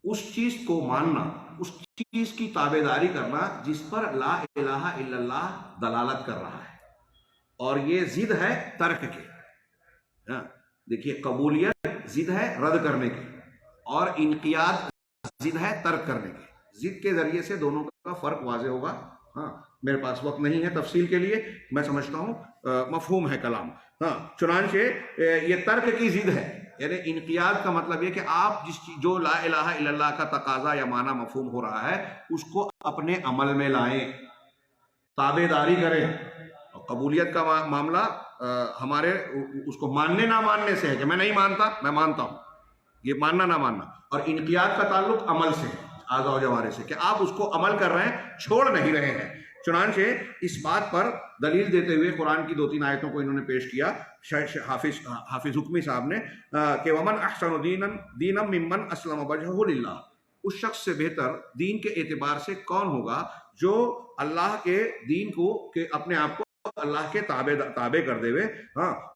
اس چیز کو ماننا، اس چیز کی تابعداری کرنا جس پر لا الہ الا اللہ دلالت کر رہا ہے، اور یہ ضد ہے ترک کے۔ دیکھیے، قبولیت ضد ہے رد کرنے کی، اور انقیاد ضد ہے ترک کرنے کی۔ ضد کے ذریعے سے دونوں کا فرق واضح ہوگا۔ میرے پاس وقت نہیں ہے تفصیل کے لیے، میں سمجھتا ہوں مفہوم ہے کلام۔ چنانچہ یہ ترک کی ضد ہے، یعنی انقیاد کا مطلب یہ کہ آپ جو لا الہ الا اللہ کا تقاضا یا معنی مفہوم ہو رہا ہے اس کو اپنے عمل میں لائیں، تابع داری کریں۔ اور قبولیت کا معاملہ ہمارے اس کو ماننے نہ ماننے سے ہے کہ میں نہیں مانتا، میں مانتا ہوں، یہ ماننا نہ ماننا۔ اور انقیاد کا تعلق عمل سے، اعضاء و جوارح سے، کہ آپ اس کو عمل کر رہے ہیں، چھوڑ نہیں رہے ہیں۔ چنانچہ اس بات پر دلیل دیتے ہوئے قرآن کی 2-3 آیتوں کو انہوں نے پیش کیا حافظ حکمی صاحب نے، کہ ومن احسن دینا ممن اسلم وجہہ للہ، اس شخص سے بہتر دین کے اعتبار سے کون ہوگا جو اللہ کے دین کو کہ اپنے آپ کو اللہ کے تابع کر دے ہوئے،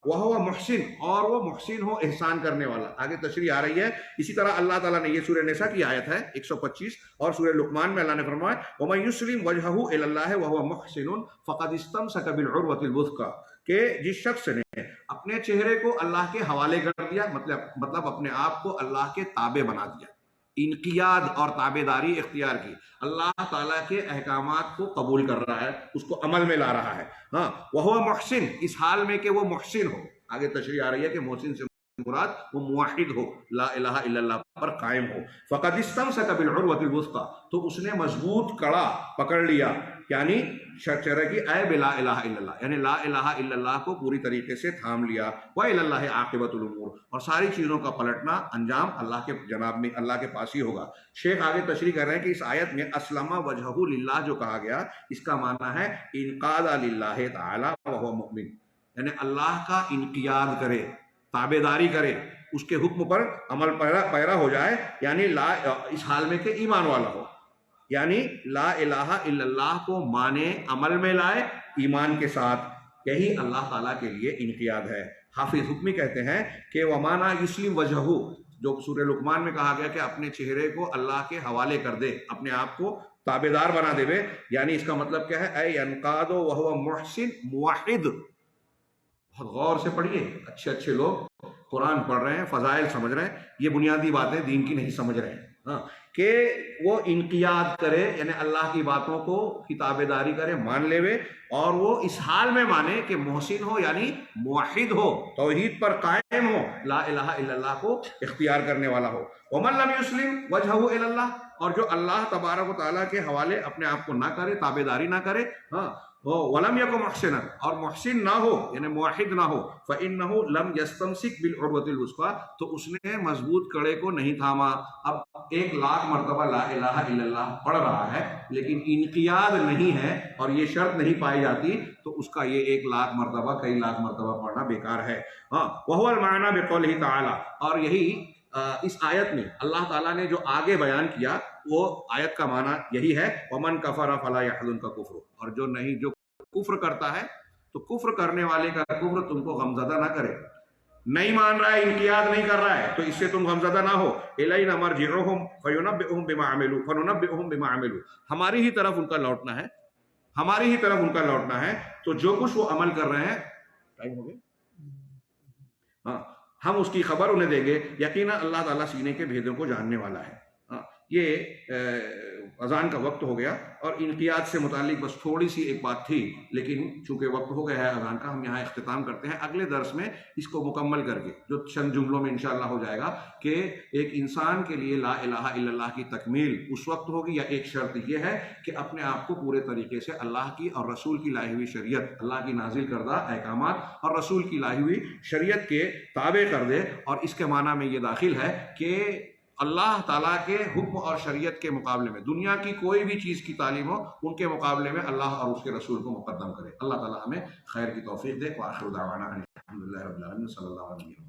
وہ محسن، اور وہ محسن ہو، احسان کرنے والا۔ آگے تشریح آ رہی ہے۔ اسی طرح اللہ تعالیٰ نے، یہ سورہ نساء کی آیت ہے 125، اور سورہ لقمان میں اللہ نے فرمایا وَمَن يُسْلِمْ وَجْهَهُ إِلَى اللَّهِ وَهُوَ مُحْسِنٌ فَقَدِ اسْتَمْسَكَ بِالْعُرْوَةِ الْوُثْقَىٰ، کہ جس شخص نے اپنے چہرے کو اللہ کے حوالے کر دیا، مطلب اپنے آپ کو اللہ کے تابع بنا دیا، انقیاد اور تابعداری اختیار کی، اللہ تعالیٰ کے احکامات کو قبول کر رہا ہے، اس کو عمل میں لا رہا ہے. ہاں وہ محسن، اس حال میں کہ وہ محسن ہو. آگے تشریح آ رہی ہے کہ محسن سے مراد وہ موحد ہو، لا الہ الا اللہ پر قائم ہو. فقد استمسک بالعروۃ الوثقی، تو اس نے مضبوط کڑا پکڑ لیا، یعنی شرع کی اے بلا الہ الا اللہ، یعنی لا الہ الا اللہ کو پوری طریقے سے تھام لیا. وإلی اللہ عاقبۃ الامور، اور ساری چیزوں کا پلٹنا، انجام اللہ کے جناب میں، اللہ کے پاس ہی ہوگا. شیخ آگے تشریح کر رہے ہیں کہ اس آیت میں اسلم وجہہ للہ جو کہا گیا، اس کا معنی ہے انقاد للہ تعالی وہو مؤمن، یعنی اللہ کا انقیاد کرے، تابعداری کرے، اس کے حکم پر عمل پیرا ہو جائے، یعنی اس حال میں کہ ایمان والا ہو، یعنی لا الہ الا اللہ کو مانے، عمل میں لائے ایمان کے ساتھ. یہی اللہ تعالیٰ کے لیے انقیاد ہے. حافظ حکمی کہتے ہیں کہ وَمَانَا يُسْلِمْ وَجْهُ، جو سورہ لقمان میں کہا گیا کہ اپنے چہرے کو اللہ کے حوالے کر دے، اپنے آپ کو تابعدار بنا دے، یعنی اس کا مطلب کیا ہے؟ اے ينقاد وهو محسن موحد. بہت غور سے پڑھیے، اچھے لوگ قرآن پڑھ رہے ہیں، فضائل سمجھ رہے ہیں، یہ بنیادی باتیں دین کی نہیں سمجھ رہے ہیں. ہاں کہ وہ انقیاد کرے، یعنی اللہ کی باتوں کو کی تابعداری کرے، مان لے، اور وہ اس حال میں مانے کہ محسن ہو، یعنی موحد ہو، توحید پر قائم ہو، لا الہ الا اللہ کو اختیار کرنے والا ہو. ومن لم یسلم وجہہ الی اللہ، اور جو اللہ تبارک و تعالیٰ کے حوالے اپنے آپ کو نہ کرے، تابعداری نہ کرے، ہاں ولم یکن محسنا، اور محسن نہ ہو یعنی موحد نہ ہو، فإنہ لم یستمسک بالعروۃ الوثقی، تو اس نے مضبوط کڑے کو نہیں تھاما. اب 1,00,000 مرتبہ لا الہ الا اللہ پڑھ رہا ہے لیکن انقیاد نہیں ہے اور یہ شرط نہیں پائی جاتی، تو اس کا یہ 1,00,000 مرتبہ، کئی لاکھ مرتبہ پڑھنا بیکار ہے. ہاں وہو المعنی بقولہ تعالی، اور یہی اس آیت میں اللہ تعالیٰ نے جو آگے بیان کیا، وہ آیت کا معنی یہی ہے ومن کفر فلا یحزنک کفر، اور جو کفر کرتا ہے تو کفر کرنے والے کا کفر تم کو غمزدہ نہ کرے. نہیں مان رہا ہے، انقیاد نہیں کر رہا ہے، تو اس سے تم غمزدہ نہ ہو. الینا مرجعہم فینبئہم بما عملوا فننبئہم بما عملوا، ہماری ہی طرف ان کا لوٹنا ہے، ہماری ہی طرف ان کا لوٹنا ہے، تو جو کچھ وہ عمل کر رہے ہیں، ٹائم ہو گیا، ہاں ہم اس کی خبر انہیں دیں گے. یقینا اللہ تعالیٰ سینے کے بھیدوں کو جاننے والا ہے. یہ اذان کا وقت ہو گیا، اور انقیاد سے متعلق بس تھوڑی سی ایک بات تھی، لیکن چونکہ وقت ہو گیا ہے اذان کا، ہم یہاں اختتام کرتے ہیں. اگلے درس میں اس کو مکمل کر کے جو چند جملوں میں انشاءاللہ ہو جائے گا کہ ایک انسان کے لیے لا الہ الا اللہ کی تکمیل اس وقت ہوگی، یا ایک شرط یہ ہے کہ اپنے آپ کو پورے طریقے سے اللہ کی اور رسول کی لائی ہوئی شریعت، اللہ کی نازل کردہ احکامات اور رسول کی لائی ہوئی شریعت کے تابع کر دے. اور اس کے معنی میں یہ داخل ہے کہ اللہ تعالیٰ کے حکم اور شریعت کے مقابلے میں دنیا کی کوئی بھی چیز کی تعلیم ہو، ان کے مقابلے میں اللہ اور اس کے رسول کو مقدم کرے. اللہ تعالیٰ ہمیں خیر کی توفیق دے. وآخر دعوانا الحمدللہ رب العالمین، صلی اللہ علیہ وسلم.